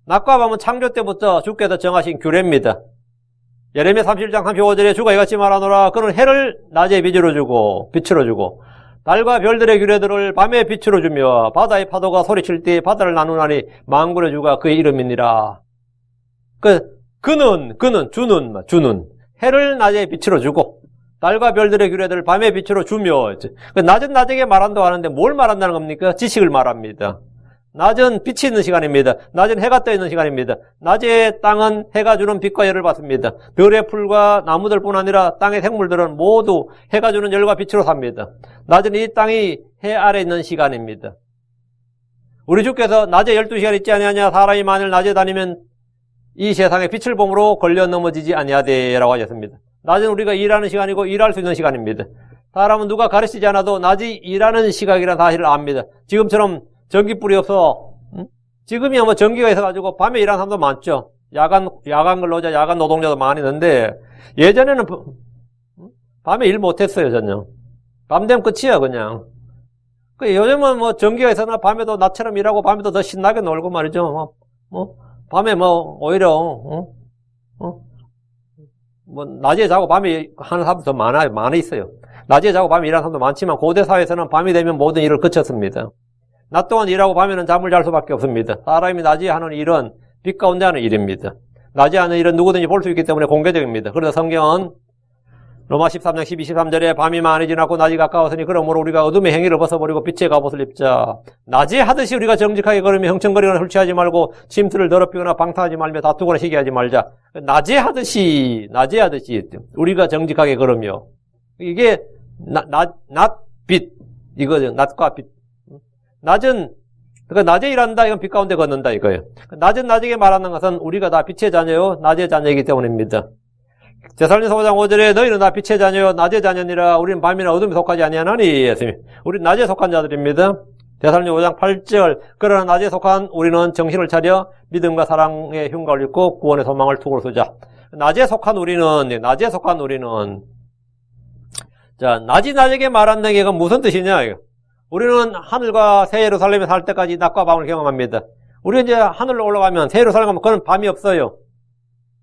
낮과 밤은 창조 때부터 주께서 정하신 규례입니다. 예레미야 31장 35절에 주가 이같이 말하노라. 그는 해를 낮에 빛으로 주고 달과 별들의 규례들을 밤에 빛으로 주며 바다의 파도가 소리칠 때 바다를 나누나니 만군의 주가 그의 이름이니라. 주는 해를 낮에 빛으로 주고 달과 별들의 규례들을 밤에 빛으로 주며 낮은 낮에게 말한다고 하는데 뭘 말한다는 겁니까? 지식을 말합니다. 낮은 빛이 있는 시간입니다. 낮은 해가 떠 있는 시간입니다. 낮에 땅은 해가 주는 빛과 열을 받습니다. 들의 풀과 나무들뿐 아니라 땅의 생물들은 모두 해가 주는 열과 빛으로 삽니다. 낮은 이 땅이 해 아래 있는 시간입니다. 우리 주께서 낮에 12시간 있지 아니하냐. 사람이 만일 낮에 다니면 이 세상에 빛을 봄으로 걸려 넘어지지 아니하되라고 하셨습니다. 낮은 우리가 일하는 시간이고 일할 수 있는 시간입니다. 사람은 누가 가르치지 않아도 낮이 일하는 시각이라는 사실을 압니다. 지금처럼 전기불이 없어. 지금이야 뭐 전기가 있어가지고 밤에 일하는 사람도 많죠. 야간 근로자, 야간 노동자도 많이 있는데 예전에는 밤에 일 못했어요, 전혀. 밤 되면 끝이야, 그냥. 요즘은 뭐 전기가 있어나 밤에도 낮처럼 일하고 밤에도 더 신나게 놀고 말이죠. 밤에 뭐 오히려 뭐 낮에 자고 밤에 하는 사람도 더 많이 있어요. 낮에 자고 밤에 일하는 사람도 많지만 고대 사회에서는 밤이 되면 모든 일을 그쳤습니다. 낮 동안 일하고 밤에는 잠을 잘 수밖에 없습니다. 사람이 낮에 하는 일은 빛 가운데 하는 일입니다. 낮에 하는 일은 누구든지 볼 수 있기 때문에 공개적입니다. 그래서 성경은 로마 13장 12, 13절에 밤이 많이 지났고 낮이 가까웠으니 그러므로 우리가 어둠의 행위를 벗어버리고 빛의 갑옷을 입자. 낮에 하듯이 우리가 정직하게 걸으며 형청거리거나 술 취하지 말고 침투를 더럽히거나 방탕하지 말며 다투거나 시기하지 말자. 낮에 하듯이 우리가 정직하게 걸으며. 이게 낮빛 이거죠. 낮과 빛. 낮은 그러니까 낮에 일한다 이건 빛 가운데 걷는다 이거예요. 낮은 낮에게 말하는 것은 우리가 다 빛의 자녀요 낮의 자녀이기 때문입니다. 데살로니가서 5장 5절에 너희는 다 빛의 자녀요 낮의 자녀니라 우리는 밤이나 어둠에 속하지 아니하나니 했으니 우리는 낮에 속한 자들입니다. 데살로니가 5장 8절 그러나 낮에 속한 우리는 정신을 차려 믿음과 사랑의 흉가를 입고 구원의 소망을 투구로 쓰자. 낮에 속한 우리는 자 낮이 낮에게 말한다는 게 무슨 뜻이냐. 우리는 하늘과 새 예루살렘에 살 때까지 낮과 밤을 경험합니다. 우리가 이제 하늘로 올라가면 새 예루살렘 가면 그건 밤이 없어요.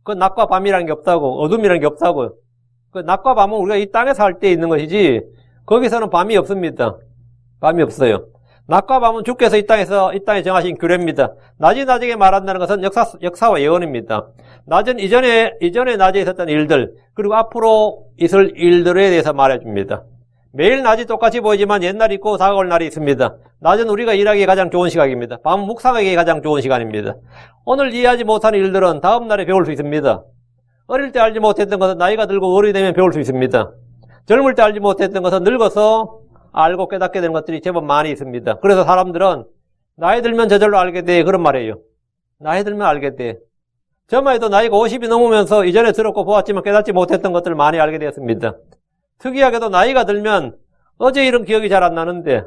그 낮과 밤이라는 게 없다고, 어둠이라는 게 없다고. 그 낮과 밤은 우리가 이 땅에 살 때 있는 것이지 거기서는 밤이 없습니다. 밤이 없어요. 낮과 밤은 주께서 이 땅에 정하신 규례입니다. 낮이 낮에게 말한다는 것은 역사와 예언입니다. 낮은 이전에 낮에 있었던 일들 그리고 앞으로 있을 일들에 대해서 말해줍니다. 매일 낮이 똑같이 보이지만 옛날이 있고 다가올 날이 있습니다. 낮은 우리가 일하기에 가장 좋은 시각입니다. 밤은 묵상하기에 가장 좋은 시간입니다. 오늘 이해하지 못하는 일들은 다음 날에 배울 수 있습니다. 어릴 때 알지 못했던 것은 나이가 들고 어른이 되면 배울 수 있습니다. 젊을 때 알지 못했던 것은 늙어서 알고 깨닫게 되는 것들이 제법 많이 있습니다. 그래서 사람들은 나이 들면 저절로 알게 돼 그런 말이에요. 나이 들면 알게 돼. 저만 해도 나이가 50이 넘으면서 이전에 들었고 보았지만 깨닫지 못했던 것들을 많이 알게 되었습니다. 특이하게도 나이가 들면 어제 일은 기억이 잘 안 나는데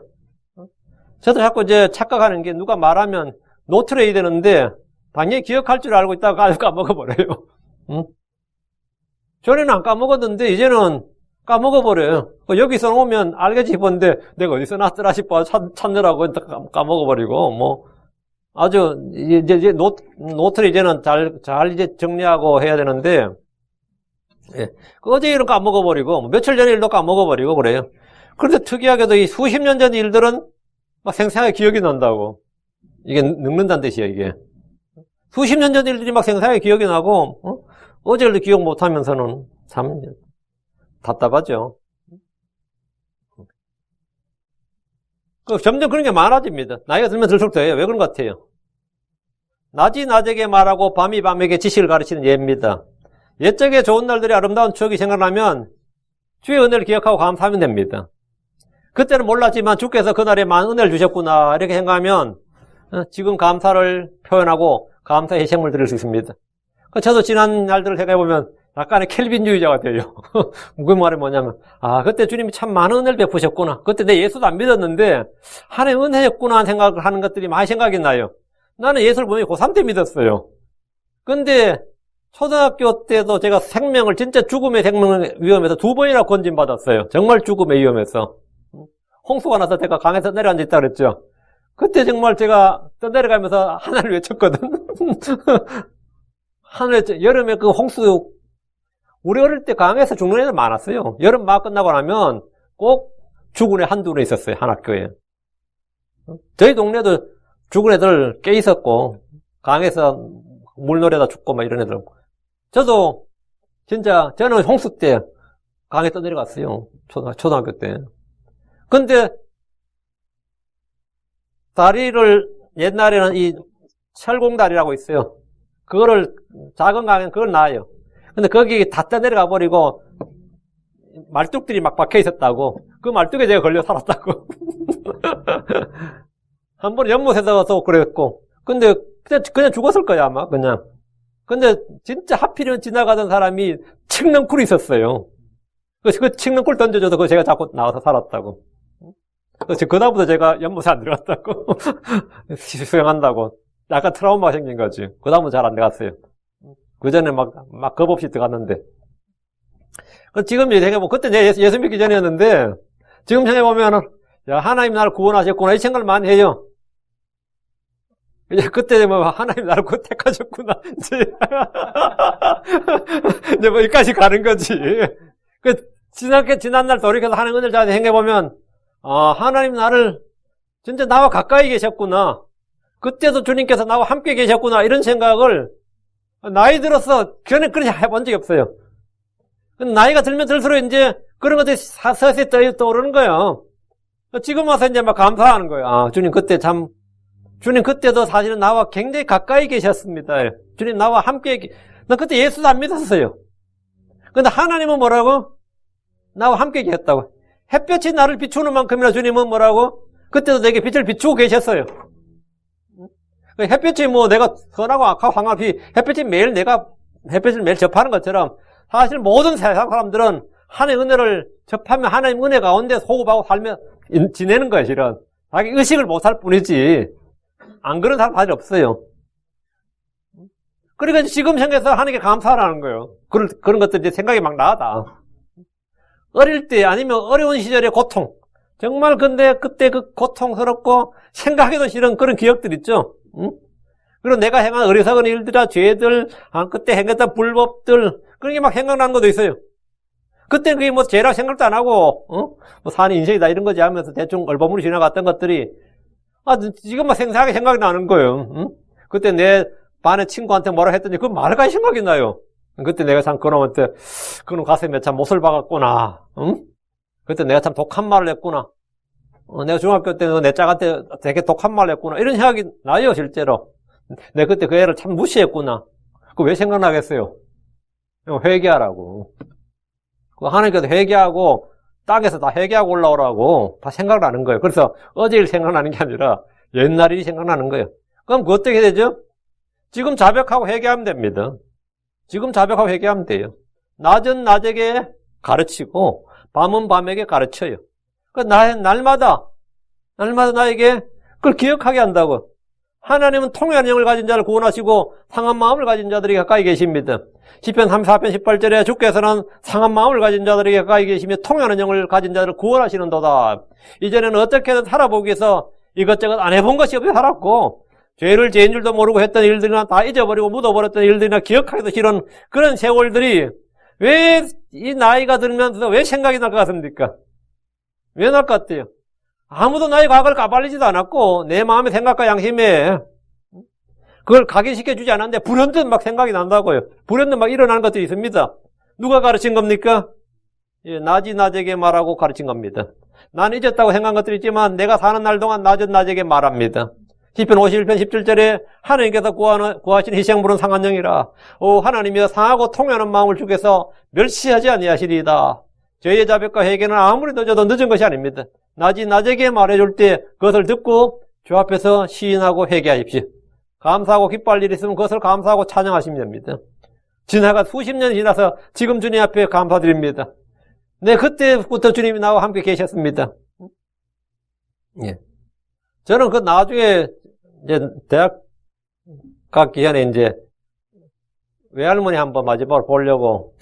저도 자꾸 이제 착각하는 게 누가 말하면 노트를 해야 되는데 당연히 기억할 줄 알고 있다가 까먹어버려요. 응? 전에는 안 까먹었는데 이제는 까먹어버려요. 여기서 오면 알겠지 싶었는데 내가 어디서 났더라 싶어 찾느라고 까먹어버리고 뭐 아주 이제 노트를 이제는 잘 이제 정리하고 해야 되는데 예. 어제 일은 까먹어버리고, 며칠 전 일도 까먹어버리고 그래요. 그런데 특이하게도 이 수십 년 전 일들은 막 생생하게 기억이 난다고. 이게 늙는다는 뜻이야, 이게. 수십 년 전 일들이 막 생생하게 기억이 나고, 어제 일도 기억 못 하면서는 참 답답하죠. 점점 그런 게 많아집니다. 나이가 들면 들수록 더해요. 왜 그런 것 같아요? 낮이 낮에게 말하고 밤이 밤에게 지식을 가르치는 예입니다. 옛적의 좋은 날들의 아름다운 추억이 생각나면 주의 은혜를 기억하고 감사하면 됩니다. 그때는 몰랐지만 주께서 그날에 많은 은혜를 주셨구나 이렇게 생각하면 지금 감사를 표현하고 감사의 희생을 드릴 수 있습니다. 저도 지난 날들을 생각해보면 약간의 켈빈주의자가 돼요. 그 말이 뭐냐면 그때 주님이 참 많은 은혜를 베푸셨구나. 그때 내 예수도 안 믿었는데 하나님 은혜였구나 하는 생각을 하는 것들이 많이 생각이 나요. 나는 예수를 분명히 고3 때 믿었어요. 근데 초등학교 때도 제가 진짜 죽음의 생명 위험에서 2번이나 건진받았어요. 정말 죽음의 위험에서. 홍수가 나서 제가 강에서 내려앉아 있다 그랬죠. 그때 정말 제가 떠내려가면서 하나를 외쳤거든. 여름에 그 홍수, 우리 어릴 때 강에서 죽는 애들 많았어요. 여름 막 끝나고 나면 꼭 죽은 애 한두 명 있었어요. 한 학교에. 저희 동네도 죽은 애들 꽤 있었고, 강에서 물놀이다 죽고 막 이런 애들. 저도 저는 홍수 때 강에 떠내려갔어요. 초등학교 때. 근데 다리를 옛날에는 이 철공다리라고 있어요. 그거를 작은 강에는 그걸 놔요. 근데 거기 다 떠내려가 버리고 말뚝들이 막 박혀 있었다고. 그 말뚝에 제가 걸려 살았다고. 한 번 연못에서 그랬고. 근데 그냥 죽었을 거야 아마 그냥. 근데 진짜 하필이면 지나가던 사람이 칡넝쿨이 있었어요. 그 칡넝쿨 던져줘서 그거 제가 자꾸 나와서 살았다고. 그다음부터 제가 연못에 안 들어갔다고. 수영한다고. 약간 트라우마가 생긴 거지. 그다음은 잘 안 들어갔어요. 그전에 막 겁 없이 들어갔는데. 지금 생각해보면, 그때 내가 예수 믿기 전이었는데, 지금 생각해보면은, 야, 하나님 나를 구원하셨구나. 이 생각을 많이 해요. 이제 그때 뭐, 하나님 나를 택하셨구나. 이제 뭐, 여기까지 가는 거지. 지난날 돌이켜서 하나님 은혜를 잘 생각해보면, 아, 하나님 나를 진짜 나와 가까이 계셨구나. 그때도 주님께서 나와 함께 계셨구나. 이런 생각을 나이 들어서 전에 그렇게 해본 적이 없어요. 나이가 들면 들수록 이제 그런 것들이 서서히 떠오르는 거예요. 지금 와서 이제 막 감사하는 거예요. 아, 주님 주님 그때도 사실은 나와 굉장히 가까이 계셨습니다. 주님 나와 함께, 나 그때 예수도 안 믿었어요. 근데 하나님은 뭐라고? 나와 함께 계셨다고. 햇볕이 나를 비추는 만큼이나 주님은 뭐라고? 그때도 내게 빛을 비추고 계셨어요. 햇볕이 뭐 내가 선하고 악하고 상관없이 햇빛을 매일 접하는 것처럼 사실 모든 세상 사람들은 하나님의 은혜를 접하면 하나님의 은혜 가운데 소급하고 살며 지내는 거예요, 실은. 자기 의식을 못 할 뿐이지. 안 그런 사람 사실 없어요. 그러니까 지금 생각해서 하나님께 감사하라는 거예요. 그런 것들이 생각이 막 나다. 어릴 때 아니면 어려운 시절의 고통. 정말 근데 그때 그 고통스럽고 생각하기도 싫은 그런 기억들 있죠. 응? 그리고 내가 행한 어리석은 일들이나 죄들, 그때 행했던 불법들, 그런 게 막 생각나는 것도 있어요. 그때 그게 뭐 죄라 생각도 안 하고, 뭐 사는 인생이다 이런 거지 하면서 대충 얼버무리 지나갔던 것들이, 지금 막 생생하게 생각이 나는 거예요. 응? 그때 내 반의 친구한테 뭐라 했더니 그 말까지 생각이 나요. 그때 내가 참 그놈한테, 그놈 가슴에 참 못을 박았구나. 응? 그때 내가 참 독한 말을 했구나. 내가 중학교 때 내 짝한테 되게 독한 말을 했구나. 이런 생각이 나요, 실제로. 내가 그때 그 애를 참 무시했구나. 그거 왜 생각나겠어요? 회개하라고. 하나님께서 회개하고, 땅에서 다 회개하고 올라오라고 다 생각나는 거예요. 그래서 어제 일 생각나는 게 아니라 옛날 일이 생각나는 거예요. 그럼 그 어떻게 되죠? 지금 자백하고 회개하면 됩니다. 지금 자백하고 회개하면 돼요. 낮은 낮에게 가르치고, 밤은 밤에게 가르쳐요. 날마다 나에게 그걸 기억하게 한다고. 하나님은 통회한 영을 가진 자를 구원하시고 상한 마음을 가진 자들이 가까이 계십니다. 시편 34편 18절에 주께서는 상한 마음을 가진 자들이 가까이 계시며 통회하는 영을 가진 자들을 구원하시는도다. 이전에는 어떻게든 살아보기 위해서 이것저것 안 해본 것이 없이 살았고 죄를 죄인 줄도 모르고 했던 일들이나 다 잊어버리고 묻어버렸던 일들이나 기억하기도 싫은 그런 세월들이 왜 이 나이가 들면서 왜 생각이 날 것 같습니까? 왜 날 것 같아요? 아무도 나의 과거를 까발리지도 않았고 내 마음의 생각과 양심에 그걸 각인시켜주지 않았는데 불현듯 막 생각이 난다고요. 불현듯 막 일어나는 것들이 있습니다. 누가 가르친 겁니까? 낮이 낮에게 말하고 가르친 겁니다. 나는 잊었다고 생각한 것들이 있지만 내가 사는 날 동안 낮은 낮에게 말합니다. 시편 51편 17절에 하나님께서 구하신 희생물은 상한 영이라. 오 하나님이여 상하고 통하는 마음을 주께서 멸시하지 아니하시리이다. 죄의 자백과 회개는 아무리 늦어도 늦은 것이 아닙니다. 낮이 낮에게 말해줄 때 그것을 듣고 주 앞에서 시인하고 회개하십시오. 감사하고 기뻐할 일이 있으면 그것을 감사하고 찬양하시면 됩니다. 지나가 수십 년이 지나서 지금 주님 앞에 감사드립니다. 네, 그때부터 주님이 나와 함께 계셨습니다. 예. 저는 그 나중에 이제 대학 가기 전에 이제 외할머니 한번 마지막으로 보려고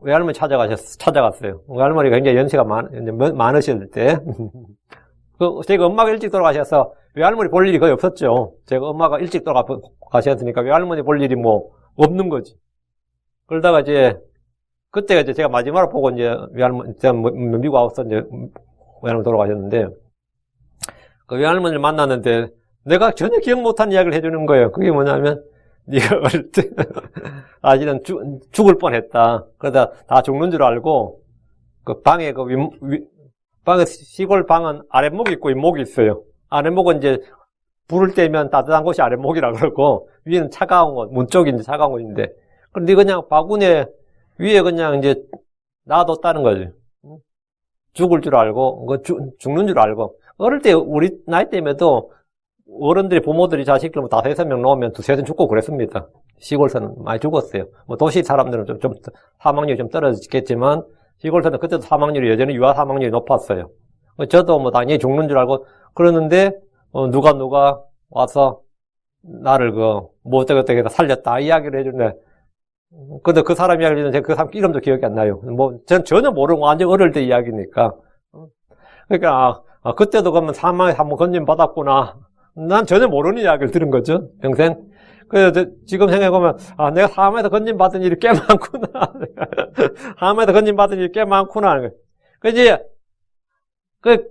외할머니 찾아갔어요. 외할머니가 굉장히 연세가 많으실 때. 제가 엄마가 일찍 돌아가셔서 외할머니 볼 일이 거의 없었죠. 제가 엄마가 일찍 돌아가셨으니까 외할머니 볼 일이 뭐 없는 거지. 그러다가 이제, 그때가 이제 제가 마지막으로 보고 이제 외할머니, 제가 미국 와서 이제 외할머니 돌아가셨는데, 그 외할머니를 만났는데 내가 전혀 기억 못한 이야기를 해주는 거예요. 그게 뭐냐면, 네가 어릴 때 사실은 죽을 뻔했다. 그러다 다 죽는 줄 알고 그 방에 방에 시골 방은 아랫목이 있고 윗목이 있어요. 아랫목은 이제 불을 떼면 따뜻한 곳이 아랫목이라 그러고 위에는 차가운 곳, 문 쪽이 이제 차가운 곳인데 그런데 그냥 바구니에 위에 그냥 이제 놔뒀다는 거지. 죽을 줄 알고 죽는 줄 알고 어릴 때 우리 나이 때에도 어른들이 부모들이 자식들 5-6명 놓으면 2-3명 죽고 그랬습니다. 시골서는 많이 죽었어요. 뭐 도시 사람들은 좀 사망률이 좀 떨어지겠지만 시골서는 그때도 사망률이 여전히 유아 사망률이 높았어요. 저도 뭐 당연히 죽는 줄 알고 그러는데 누가 와서 나를 뭐 어떻게 살렸다 이야기를 해주는데 근데 그 사람 이야기는 제가 그 사람 이름도 기억이 안 나요. 뭐, 전 전혀 모르고 완전 어릴 때 이야기니까. 그러니까, 그때도 그러면 사망에 한번 건진 받았구나. 난 전혀 모르는 이야기를 들은 거죠, 평생. 그래서 지금 생각해보면, 내가 사망에서 건진 받은 일이 꽤 많구나. 사망에서 건진 받은 일이 꽤 많구나. 그 이제,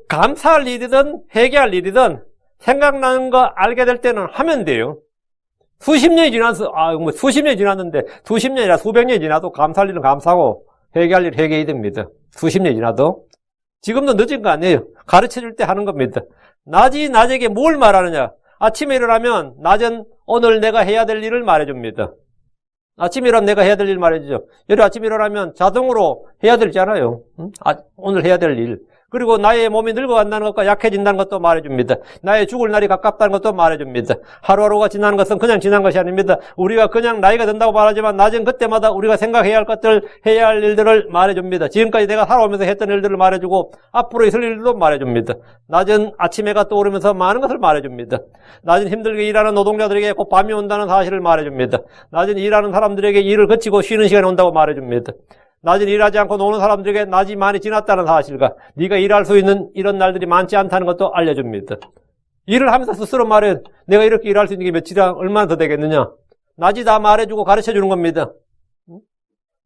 감사할 일이든 회개할 일이든 생각나는 거 알게 될 때는 하면 돼요. 수십 년이 지나서, 뭐 수십 년이 지났는데, 수십 년이나 수백 년이 지나도 감사할 일은 감사하고, 회개할 일은 회개해야 됩니다. 수십 년이 지나도. 지금도 늦은 거 아니에요. 가르쳐 줄 때 하는 겁니다. 낮이 낮에게 뭘 말하느냐. 아침에 일어나면, 낮은 오늘 내가 해야 될 일을 말해줍니다. 아침에 일어나면 내가 해야 될 일 말해주죠. 예를 아침에 일어나면 자동으로 해야 되잖아요. 오늘 해야 될 일. 그리고 나의 몸이 늙어간다는 것과 약해진다는 것도 말해줍니다. 나의 죽을 날이 가깝다는 것도 말해줍니다. 하루하루가 지나는 것은 그냥 지난 것이 아닙니다. 우리가 그냥 나이가 든다고 말하지만 낮은 그때마다 우리가 생각해야 할 것들, 해야 할 일들을 말해줍니다. 지금까지 내가 살아오면서 했던 일들을 말해주고 앞으로 있을 일도 말해줍니다. 낮은 아침 해가 떠오르면서 많은 것을 말해줍니다. 낮은 힘들게 일하는 노동자들에게 곧 밤이 온다는 사실을 말해줍니다. 낮은 일하는 사람들에게 일을 그치고 쉬는 시간이 온다고 말해줍니다. 낮은 일하지 않고 노는 사람들에게 낮이 많이 지났다는 사실과 네가 일할 수 있는 이런 날들이 많지 않다는 것도 알려줍니다. 일을 하면서 스스로 말해 내가 이렇게 일할 수 있는 게 며칠이나 얼마나 더 되겠느냐. 낮이 다 말해주고 가르쳐주는 겁니다.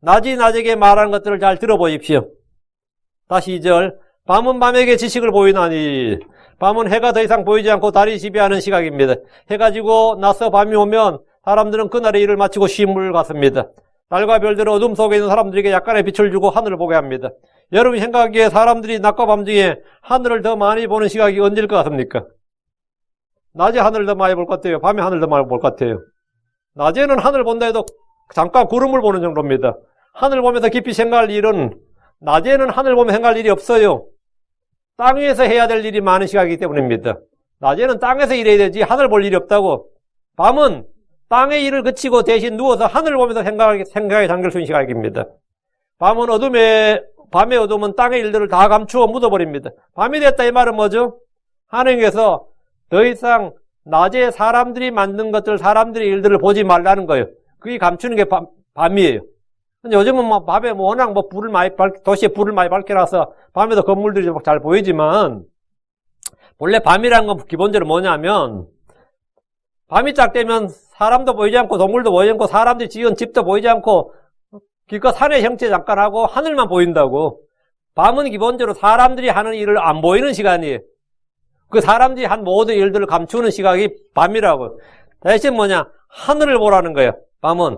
낮이 낮에게 말하는 것들을 잘 들어보십시오. 다시 2절. 밤은 밤에게 지식을 보이나니 밤은 해가 더 이상 보이지 않고 달이 지배하는 시각입니다. 해가 지고 나서 밤이 오면 사람들은 그날의 일을 마치고 쉼을 갖습니다. 달과 별들은 어둠 속에 있는 사람들에게 약간의 빛을 주고 하늘을 보게 합니다. 여러분이 생각하기에 사람들이 낮과 밤 중에 하늘을 더 많이 보는 시각이 언제일 것 같습니까? 낮에 하늘을 더 많이 볼 것 같아요? 밤에 하늘을 더 많이 볼 것 같아요? 낮에는 하늘 본다 해도 잠깐 구름을 보는 정도입니다. 하늘 보면서 깊이 생각할 일은 낮에는 하늘 보면서 생각할 일이 없어요. 땅 위에서 해야 될 일이 많은 시각이기 때문입니다. 낮에는 땅에서 일해야 되지 하늘 볼 일이 없다고. 밤은 땅의 일을 그치고 대신 누워서 하늘을 보면서 생각에 잠길 수 있는 시각입니다. 밤의 어둠은 땅의 일들을 다 감추어 묻어버립니다. 밤이 됐다 이 말은 뭐죠? 하나님께서 더 이상 낮에 사람들이 만든 것들, 사람들의 일들을 보지 말라는 거예요. 그게 감추는 게 밤이에요. 근데 요즘은 밤에 워낙 도시에 불을 많이 밝혀놔서 밤에도 건물들이 잘 보이지만, 원래 밤이라는 건 기본적으로 뭐냐면, 밤이 딱 되면 사람도 보이지 않고 동물도 보이지 않고 사람들이 지은 집도 보이지 않고 기껏 산의 형체 잠깐 하고 하늘만 보인다고. 밤은 기본적으로 사람들이 하는 일을 안 보이는 시간이에요. 그 사람들이 한 모든 일들을 감추는 시각이 밤이라고. 대신 뭐냐? 하늘을 보라는 거예요. 밤은.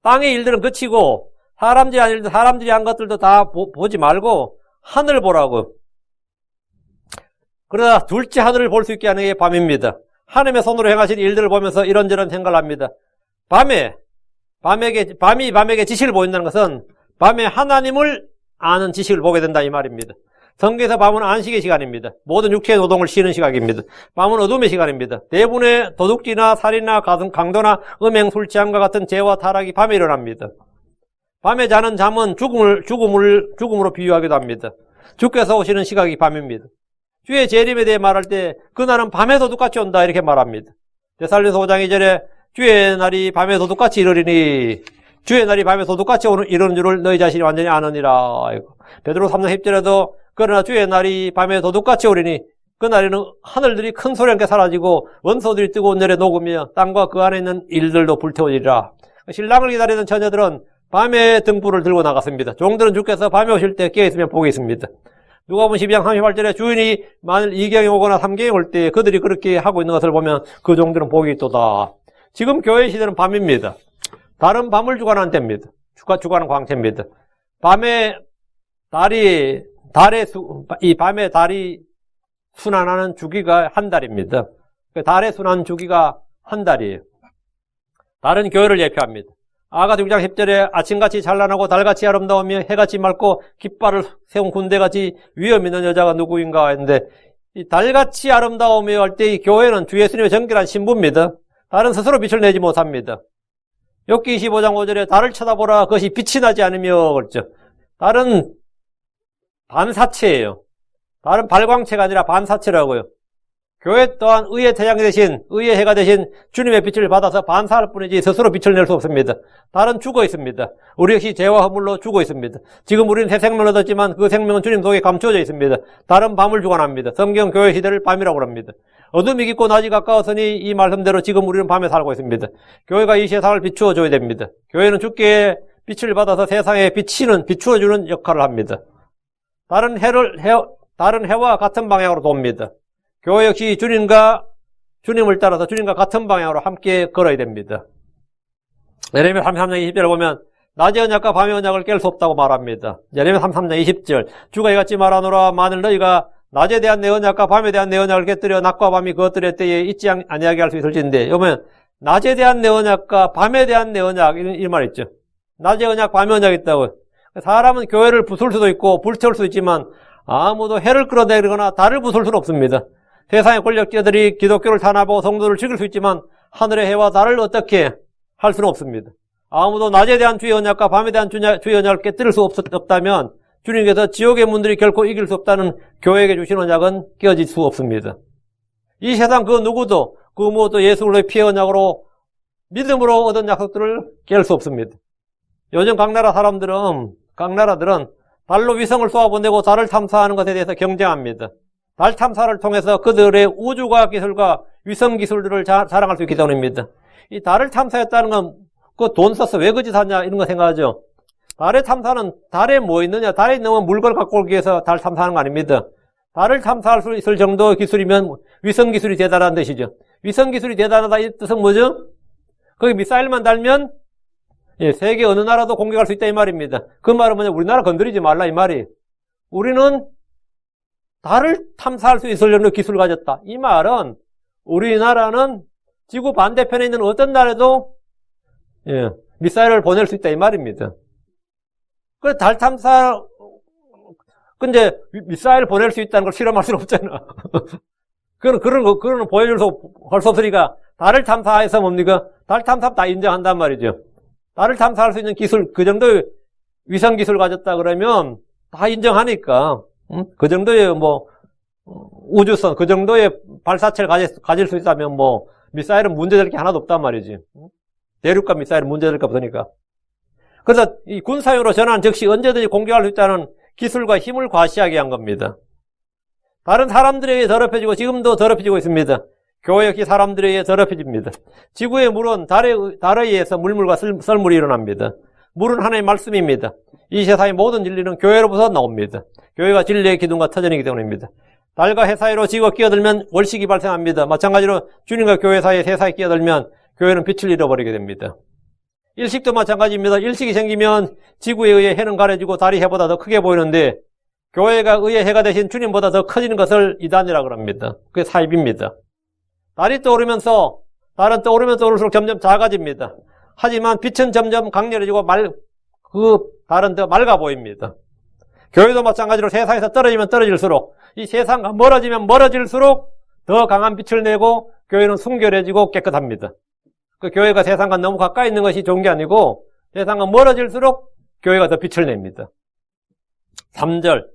땅의 일들은 그치고 사람들이 한 것들도 다 보지 말고 하늘을 보라고. 그러다 둘째 하늘을 볼 수 있게 하는 게 밤입니다. 하나님의 손으로 행하신 일들을 보면서 이런저런 생각을 합니다. 밤이 밤에게 지식을 보인다는 것은 밤에 하나님을 아는 지식을 보게 된다 이 말입니다. 성경에서 밤은 안식의 시간입니다. 모든 육체의 노동을 쉬는 시간입니다. 밤은 어둠의 시간입니다. 대부분의 도둑질이나 살인이나 강도나 음행, 술 취함과 같은 죄와 타락이 밤에 일어납니다. 밤에 자는 잠은 죽음으로 비유하기도 합니다. 주께서 오시는 시각이 밤입니다. 주의 재림에 대해 말할 때 그날은 밤에 도둑같이 온다 이렇게 말합니다. 데살로니가서 5장 2절에 주의 날이 밤에 도둑같이 이르리니 주의 날이 밤에 도둑같이 이르는 줄을 너희 자신이 완전히 아느니라. 베드로 3장 10절에도 그러나 주의 날이 밤에 도둑같이 오리니 그날에는 하늘들이 큰 소리와 함께 사라지고 원소들이 뜨거운 열에 녹으며 땅과 그 안에 있는 일들도 불태워지리라. 신랑을 기다리는 처녀들은 밤에 등불을 들고 나갔습니다. 종들은 주께서 밤에 오실 때 깨어있으면 복이 있습니다. 누가복음 12장 38절에 주인이 만일 2경에 오거나 3경에 올 때 그들이 그렇게 하고 있는 것을 보면 그 종들은 복이 있도다. 지금 교회 시대는 밤입니다. 달은 밤을 주관하는 때입니다. 주관하는 광채입니다. 밤에 밤에 달이 순환하는 주기가 한 달입니다. 달의 순환 주기가 한 달이에요. 달은 교회를 예표합니다. 아가서 6장 10절에 아침같이 찬란하고 달같이 아름다우며 해같이 맑고 깃발을 세운 군대같이 위엄 있는 여자가 누구인가 했는데 이 달같이 아름다우며 할 때 이 교회는 주 예수님의 정결한 신부입니다. 달은 스스로 빛을 내지 못합니다. 욥기 25장 5절에 달을 쳐다보라 그것이 빛이 나지 않으며 그랬죠. 달은 반사체예요. 달은 발광체가 아니라 반사체라고요. 교회 또한 의의 태양이 대신, 의의 해가 대신 주님의 빛을 받아서 반사할 뿐이지 스스로 빛을 낼 수 없습니다. 다른 죽어 있습니다. 우리 역시 죄와 허물로 죽어 있습니다. 지금 우리는 새 생명을 얻었지만 그 생명은 주님 속에 감추어져 있습니다. 다른 밤을 주관합니다. 성경 교회 시대를 밤이라고 합니다. 어둠이 깊고 낮이 가까웠으니 이 말씀대로 지금 우리는 밤에 살고 있습니다. 교회가 이 세상을 비추어 줘야 됩니다. 교회는 주께 빛을 받아서 세상에 비추어 주는 역할을 합니다. 다른 해와 같은 방향으로 돕니다. 교회 역시 주님을 따라서 주님과 같은 방향으로 함께 걸어야 됩니다. 예레미야 33장 20절을 보면 낮의 언약과 밤의 언약을 깰 수 없다고 말합니다. 예레미야 33장 20절 주가 이같이 말하노라 만일 너희가 낮에 대한 내 언약과 밤에 대한 내 언약을 깨뜨려 낮과 밤이 그것들의 때에 잊지 아니하게 할 수 있을진데 여러분 낮에 대한 내 언약과 밤에 대한 내 언약 이 말 있죠. 낮의 언약 밤의 언약이 있다고. 사람은 교회를 부술 수도 있고 불태울 수 있지만 아무도 해를 끌어내리거나 달을 부술 수는 없습니다. 세상의 권력자들이 기독교를 탄압하고 성도를 죽일 수 있지만 하늘의 해와 달을 어떻게 할 수는 없습니다. 아무도 낮에 대한 주의 언약과 밤에 대한 주의 언약을 깨뜨릴 수 없다면 주님께서 지옥의 문들이 결코 이길 수 없다는 교회에게 주신 언약은 깨어질 수 없습니다. 이 세상 그 누구도 그 무엇도 예수 그리스도의 피의 언약으로 믿음으로 얻은 약속들을 깰 수 없습니다. 요즘 각 나라들은 달로 위성을 쏘아보내고 달을 탐사하는 것에 대해서 경쟁합니다. 달 탐사를 통해서 그들의 우주과학 기술과 위성 기술들을 자랑할 수 있기 때문입니다. 이 달을 탐사했다는 건 그 돈 써서 왜 그 짓 하냐 이런 거 생각하죠. 달의 탐사는 달에 뭐 있느냐, 달에 있는 물건을 갖고 오기 위해서 달 탐사하는 거 아닙니다. 달을 탐사할 수 있을 정도의 기술이면 위성 기술이 대단한 뜻이죠. 위성 기술이 대단하다 이 뜻은 뭐죠? 거기 미사일만 달면 세계 어느 나라도 공격할 수 있다 이 말입니다. 그 말은 뭐냐, 우리나라 건드리지 말라 이 말이. 우리는 달을 탐사할 수 있을 정도의 기술을 가졌다. 이 말은 우리나라는 지구 반대편에 있는 어떤 나라에도 미사일을 보낼 수 있다 이 말입니다. 그래 달 탐사 근데 미사일 보낼 수 있다는 걸 실험할 수는 없잖아. 그런 보여줄 수 할 수 없으니까 달을 탐사해서 뭡니까? 달 탐사 다 인정한단 말이죠. 달을 탐사할 수 있는 기술, 그 정도의 위성 기술 가졌다 그러면 다 인정하니까, 그 정도의 우주선, 그 정도의 발사체를 가질 수 있다면 미사일은 문제될 게 하나도 없단 말이지. 대륙간 미사일은 문제될 게 없으니까. 그래서 이 군사용으로 전환 즉시 언제든지 공격할 수 있다는 기술과 힘을 과시하게 한 겁니다. 다른 사람들에 의해 더럽혀지고 지금도 더럽혀지고 있습니다. 교회 역시 사람들에 의해 더럽혀집니다. 지구의 물은 달에 의해서 물물과 썰물이 일어납니다. 물은 하나의 말씀입니다. 이 세상의 모든 진리는 교회로부터 나옵니다. 교회가 진리의 기둥과 터전이기 때문입니다. 달과 해 사이로 지구가 끼어들면 월식이 발생합니다. 마찬가지로 주님과 교회 사이에 세상이 끼어들면 교회는 빛을 잃어버리게 됩니다. 일식도 마찬가지입니다. 일식이 생기면 지구에 의해 해는 가려지고 달이 해보다 더 크게 보이는데 교회가 의의 해가 대신 주님보다 더 커지는 것을 이단이라고 합니다. 그게 사입입니다. 달은 떠오르면서 올수록 점점 작아집니다. 하지만 빛은 점점 강렬해지고 달은 더 맑아 보입니다. 교회도 마찬가지로 세상에서 떨어지면 떨어질수록 이 세상과 멀어지면 멀어질수록 더 강한 빛을 내고 교회는 순결해지고 깨끗합니다. 그 교회가 세상과 너무 가까이 있는 것이 좋은 게 아니고 세상과 멀어질수록 교회가 더 빛을 냅니다. 3절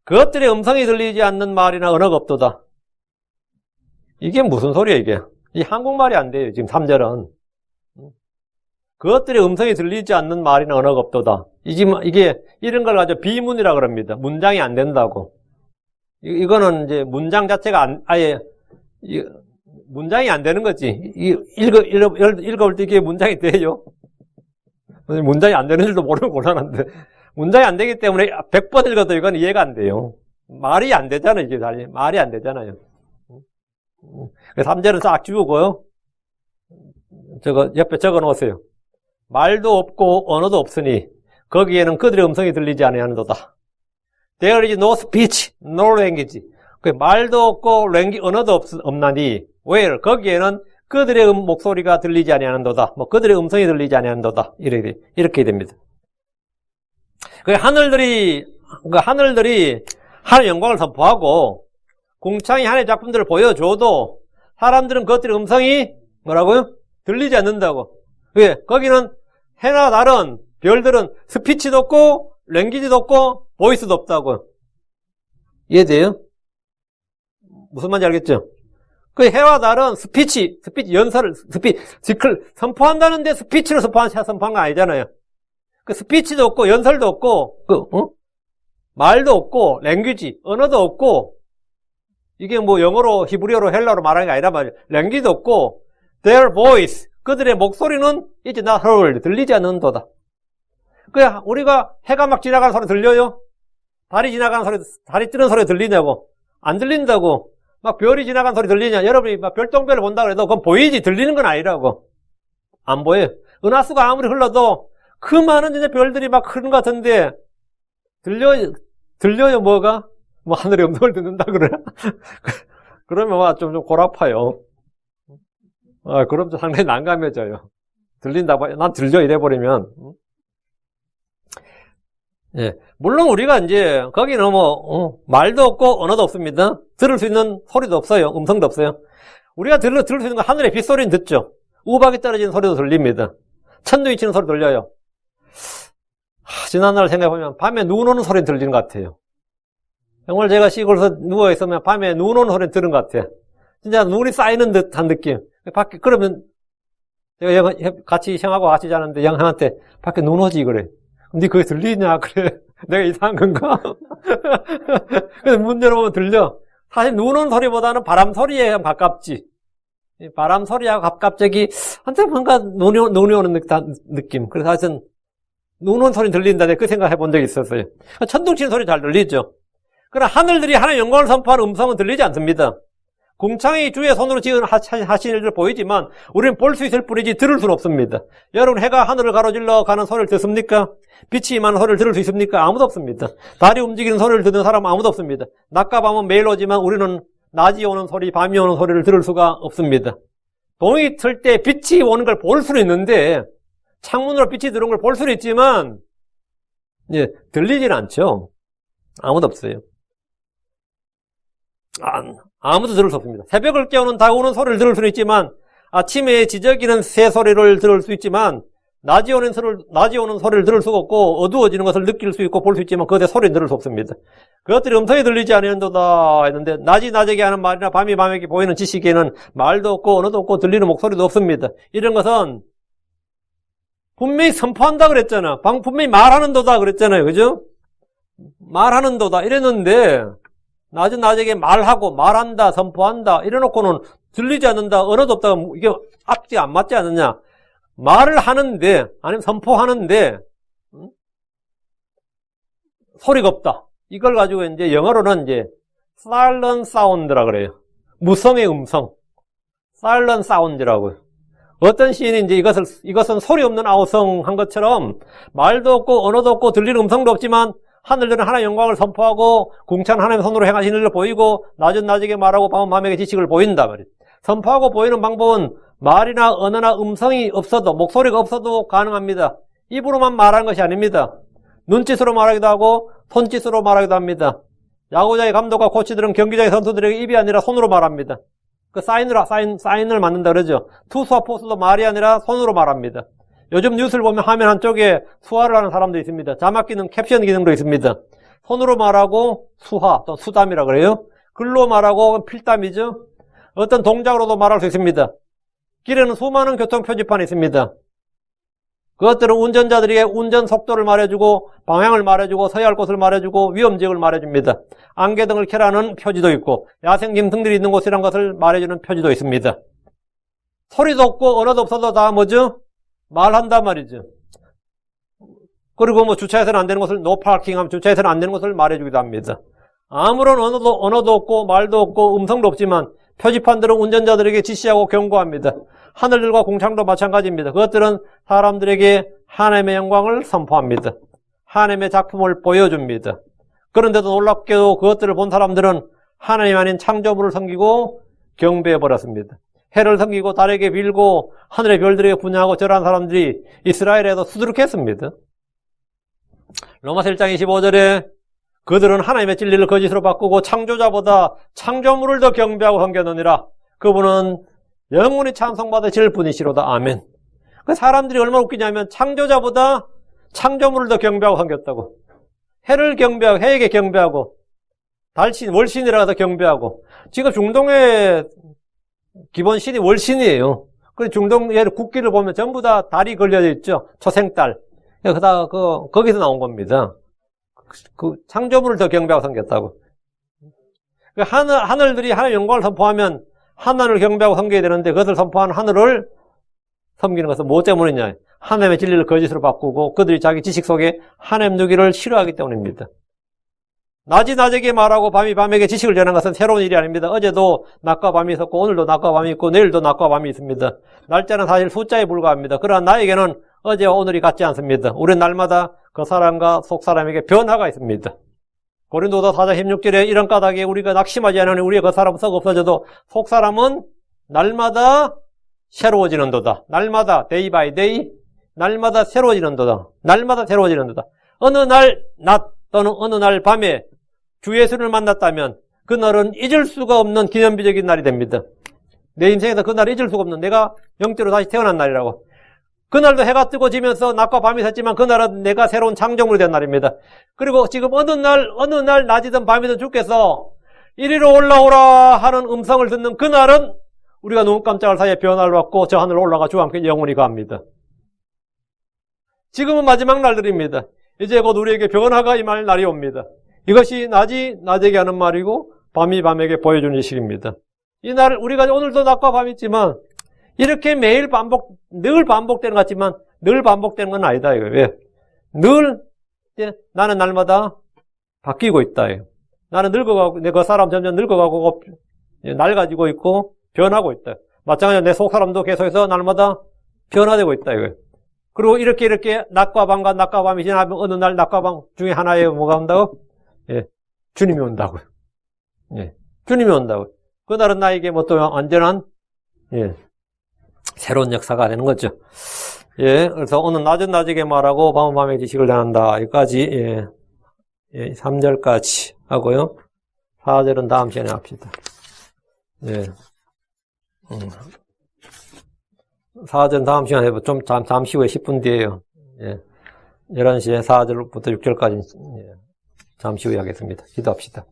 그것들의 음성이 들리지 않는 말이나 언어가 없도다. 이게 무슨 소리야 이게? 이 한국말이 안 돼요 지금 3절은. 그것들의 음성이 들리지 않는 말이나 언어가 없도다. 이게 이런 걸 가지고 비문이라고 그럽니다. 문장이 안 된다고. 이거는 이제 문장 자체가 아예 문장이 안 되는 거지. 읽어볼 때 이게 문장이 돼요? 문장이 안 되는 줄도 모르고 곤란한데. 문장이 안 되기 때문에 100번 읽어도 이건 이해가 안 돼요. 말이 안 되잖아요, 이게 달리. 말이 안 되잖아요. 3절은 싹 지우고요. 옆에 적어 놓으세요. 말도 없고 언어도 없으니 거기에는 그들의 음성이 들리지 아니하는도다. There is no speech, no language. 말도 없고 언어도 없나니 where 거기에는 그들의 목소리가 들리지 아니하는도다. 그들의 음성이 들리지 아니하는도다. 이렇게 됩니다. 하늘들이 하나님의 영광을 선포하고 궁창이 하나님의 작품들을 보여줘도 사람들은 그것들의 음성이 뭐라고요? 들리지 않는다고. 왜? 거기는 해나 달은 별들은 스피치도 없고 랭귀지도 없고 보이스도 없다고. 이해돼요? 무슨 말인지 알겠죠? 그 해와 달은 스피치, 연설을, 지클, 선포한다는데 스피치를 선포한 거 아니잖아요. 그 스피치도 없고, 연설도 없고, 말도 없고, 랭귀지, 언어도 없고, 이게 뭐 영어로, 히브리어로, 헬라어로 말하는 게 아니라 말이에요. 랭귀지도 없고, their voice, 그들의 목소리는 이제 not heard, 들리지 않는도다. 그냥 우리가 해가 막 지나가는 소리 들려요? 달이 지나가는 소리, 달이 뜨는 소리 들리냐고? 안 들린다고. 막 별이 지나가는 소리 들리냐? 여러분이 막 별똥별을 본다 그래도 그건 보이지 들리는 건 아니라고. 안 보여요. 은하수가 아무리 흘러도 그 많은 이제 별들이 막 흐르는 것 같은데 들려요 뭐가? 뭐 하늘의 음성을 듣는다 그러나? 그러면 와 좀 골아파요. 그럼 상당히 난감해져요. 들린다고 난 들려 이래버리면. 예. 물론 우리가 이제 거기는 뭐 말도 없고 언어도 없습니다. 들을 수 있는 소리도 없어요. 음성도 없어요. 우리가 들을 수 있는 건 하늘의 빗소리는 듣죠. 우박이 떨어지는 소리도 들립니다. 천둥이 치는 소리 들려요. 지난날 생각해보면 밤에 눈 오는 소리 들리는 것 같아요. 정말 제가 시골에서 누워있으면 밤에 눈 오는 소리 들은 것 같아요. 진짜 눈이 쌓이는 듯한 느낌. 밖에 그러면 제가 같이 형하고 같이 자는데 형한테 밖에 눈 오지 그래. 근데 그게 들리냐? 그래. 내가 이상한 건가? 그래서 문 열어보면 들려. 사실 눈 오는 소리보다는 바람 소리에 가깝지. 바람 소리하고 갑자기 한테 뭔가 눈이 오는 듯한 느낌. 그래서 하여튼 눈 오는 소리 들린다. 내가 그 생각 해본 적이 있었어요. 천둥 치는 소리 잘 들리죠. 그러나 하늘들이 하나님의 영광을 선포하는 음성은 들리지 않습니다. 궁창이 주의 손으로 지은 하신 일들 보이지만 우리는 볼 수 있을 뿐이지 들을 수는 없습니다. 여러분 해가 하늘을 가로질러 가는 소리를 듣습니까? 빛이 임하는 소리를 들을 수 있습니까? 아무도 없습니다. 달이 움직이는 소리를 듣는 사람은 아무도 없습니다. 낮과 밤은 매일 오지만 우리는 낮이 오는 소리, 밤이 오는 소리를 들을 수가 없습니다. 동이 틀 때 빛이 오는 걸 볼 수는 있는데 창문으로 빛이 들어오는 걸 볼 수는 있지만 들리질 않죠. 아무도 없어요. 아무도 들을 수 없습니다. 새벽을 깨우는 다가오는 소리를 들을 수는 있지만 아침에 지저귀는 새 소리를 들을 수 있지만 낮이 오는 소리를 들을 수가 없고 어두워지는 것을 느낄 수 있고 볼 수 있지만 그것의 소리를 들을 수 없습니다. 그것들이 음성이 들리지 않는도다 했는데 낮이 낮에게 하는 말이나 밤이 밤에게 보이는 지식에는 말도 없고 언어도 없고 들리는 목소리도 없습니다. 이런 것은 분명히 선포한다 그랬잖아. 분명히 말하는도다 그랬잖아요. 그죠? 말하는도다 이랬는데 낮은 낮에게 말하고 말한다 선포한다 이래놓고는 들리지 않는다 언어도 없다 이게 앞뒤 안 맞지 않느냐. 말을 하는데 아니면 선포하는데 소리가 없다. 이걸 가지고 이제 영어로는 이제 silent sound라 그래요. 무성의 음성. silent sound라고요. 어떤 시인이 이제 이것은 소리 없는 아우성한 것처럼 말도 없고 언어도 없고 들리는 음성도 없지만 하늘들은 하나님의 영광을 선포하고 궁창 하나님의 손으로 행하신 일을 보이고 낮은 낮에게 말하고 밤은 밤에게 지식을 보인다 말이에요. 선포하고 보이는 방법은 말이나 언어나 음성이 없어도 목소리가 없어도 가능합니다. 입으로만 말하는 것이 아닙니다. 눈짓으로 말하기도 하고 손짓으로 말하기도 합니다. 야구장의 감독과 코치들은 경기장의 선수들에게 입이 아니라 손으로 말합니다. 그 사인을 맞는다 그러죠. 투수와 포수도 말이 아니라 손으로 말합니다. 요즘 뉴스를 보면 화면 한쪽에 수화를 하는 사람도 있습니다. 자막 기능, 캡션 기능도 있습니다. 손으로 말하고 수화, 또 수담이라 그래요. 글로 말하고 필담이죠. 어떤 동작으로도 말할 수 있습니다. 길에는 수많은 교통 표지판이 있습니다. 그것들은 운전자들에게 운전 속도를 말해주고 방향을 말해주고 서야 할 곳을 말해주고 위험지역을 말해줍니다. 안개등을 켜라는 표지도 있고 야생 짐승들이 있는 곳이라는 것을 말해주는 표지도 있습니다. 소리도 없고 언어도 없어도 다 뭐죠? 말한단 말이죠. 그리고 뭐 주차해서는 안 되는 것을 노 파킹 하면 주차해서는 안 되는 것을 말해주기도 합니다. 아무런 언어도 없고 말도 없고 음성도 없지만 표지판들은 운전자들에게 지시하고 경고합니다. 하늘들과 공창도 마찬가지입니다. 그것들은 사람들에게 하나님의 영광을 선포합니다. 하나님의 작품을 보여줍니다. 그런데도 놀랍게도 그것들을 본 사람들은 하나님 아닌 창조물을 섬기고 경배해버렸습니다. 해를 섬기고 달에게 빌고 하늘의 별들에게 분양하고 절한 사람들이 이스라엘에도 수두룩했습니다. 로마서 1장 25절에 그들은 하나님의 진리를 거짓으로 바꾸고 창조자보다 창조물을 더 경배하고 섬겼느니라. 그분은 영원히 찬송받으실 분이시로다. 아멘. 그 사람들이 얼마나 웃기냐면 창조자보다 창조물을 더 경배하고 섬겼다고. 해를 경배하고 해에게 경배하고 달신, 월신이라 해서 경배하고. 지금 중동의 기본 신이 월신이에요. 그 중동의 국기를 보면 전부 다 달이 걸려져 있죠. 초생달. 거기서 나온 겁니다. 그 창조물을 더 경배하고 섬겼다고. 하늘들이 하나님의 영광을 선포하면 하나님을 경배하고 섬겨야 되는데 그것을 선포하는 하늘을 섬기는 것은 뭐 때문이냐? 하나님의 진리를 거짓으로 바꾸고 그들이 자기 지식 속에 하나님 누기를 싫어하기 때문입니다. 낮이 낮에게 말하고 밤이 밤에게 지식을 전하는 것은 새로운 일이 아닙니다. 어제도 낮과 밤이 있었고 오늘도 낮과 밤이 있고 내일도 낮과 밤이 있습니다. 날짜는 사실 숫자에 불과합니다. 그러나 나에게는 어제와 오늘이 같지 않습니다. 우리는 날마다 그 사람과 속 사람에게 변화가 있습니다. 고린도서 4장 16절에 이런 까닭에 우리가 낙심하지 않으니 우리의 그 사람은 썩 없어져도 속 사람은 날마다 새로워지는도다. 날마다 day by day 날마다 새로워지는도다. 날마다 새로워지는도다. 어느 날 낮 또는 어느 날 밤에 주 예수를 만났다면 그날은 잊을 수가 없는 기념비적인 날이 됩니다. 내 인생에서 그날을 잊을 수가 없는 내가 영적으로 다시 태어난 날이라고. 그날도 해가 뜨고 지면서 낮과 밤이 섰지만 그날은 내가 새로운 창조물이 된 날입니다. 그리고 지금 어느 날 낮이든 밤이든 주께서 이리로 올라오라 하는 음성을 듣는 그날은 우리가 눈 깜짝할 사이에 변화를 받고 저 하늘로 올라가 주와 함께 영원히 갑니다. 지금은 마지막 날들입니다. 이제 곧 우리에게 변화가 임할 날이 옵니다. 이것이 낮이 낮에게 하는 말이고 밤이 밤에게 보여주는 식입니다. 이 날 우리가 오늘도 낮과 밤이 있지만 이렇게 매일 늘 반복되는 것 같지만 늘 반복되는 건 아니다. 이거 왜? 늘 나는 날마다 바뀌고 있다. 나는 늙어가고 내 그 사람 점점 늙어가고 낡아지고 있고 변하고 있다. 마찬가지로 내 속 사람도 계속해서 날마다 변화되고 있다. 이거. 그리고 이렇게 낮과 밤이 지나면 어느 날 낮과 밤 중에 하나에 뭐가 온다고? 예, 주님이 온다고요. 예, 주님이 온다고요. 그날은 나에게 뭐 또 완전한 새로운 역사가 되는 거죠. 예, 그래서 오늘 낮은 낮에게 말하고 밤은 밤에 지식을 전한다. 여기까지 3절까지 하고요. 4절은 다음 시간에 합시다. 예. 4절은 다음 시간에 해보 좀 잠시 후에 10분 뒤에요. 예. 11시에 4절부터 6절까지 잠시 후에 하겠습니다. 기도합시다.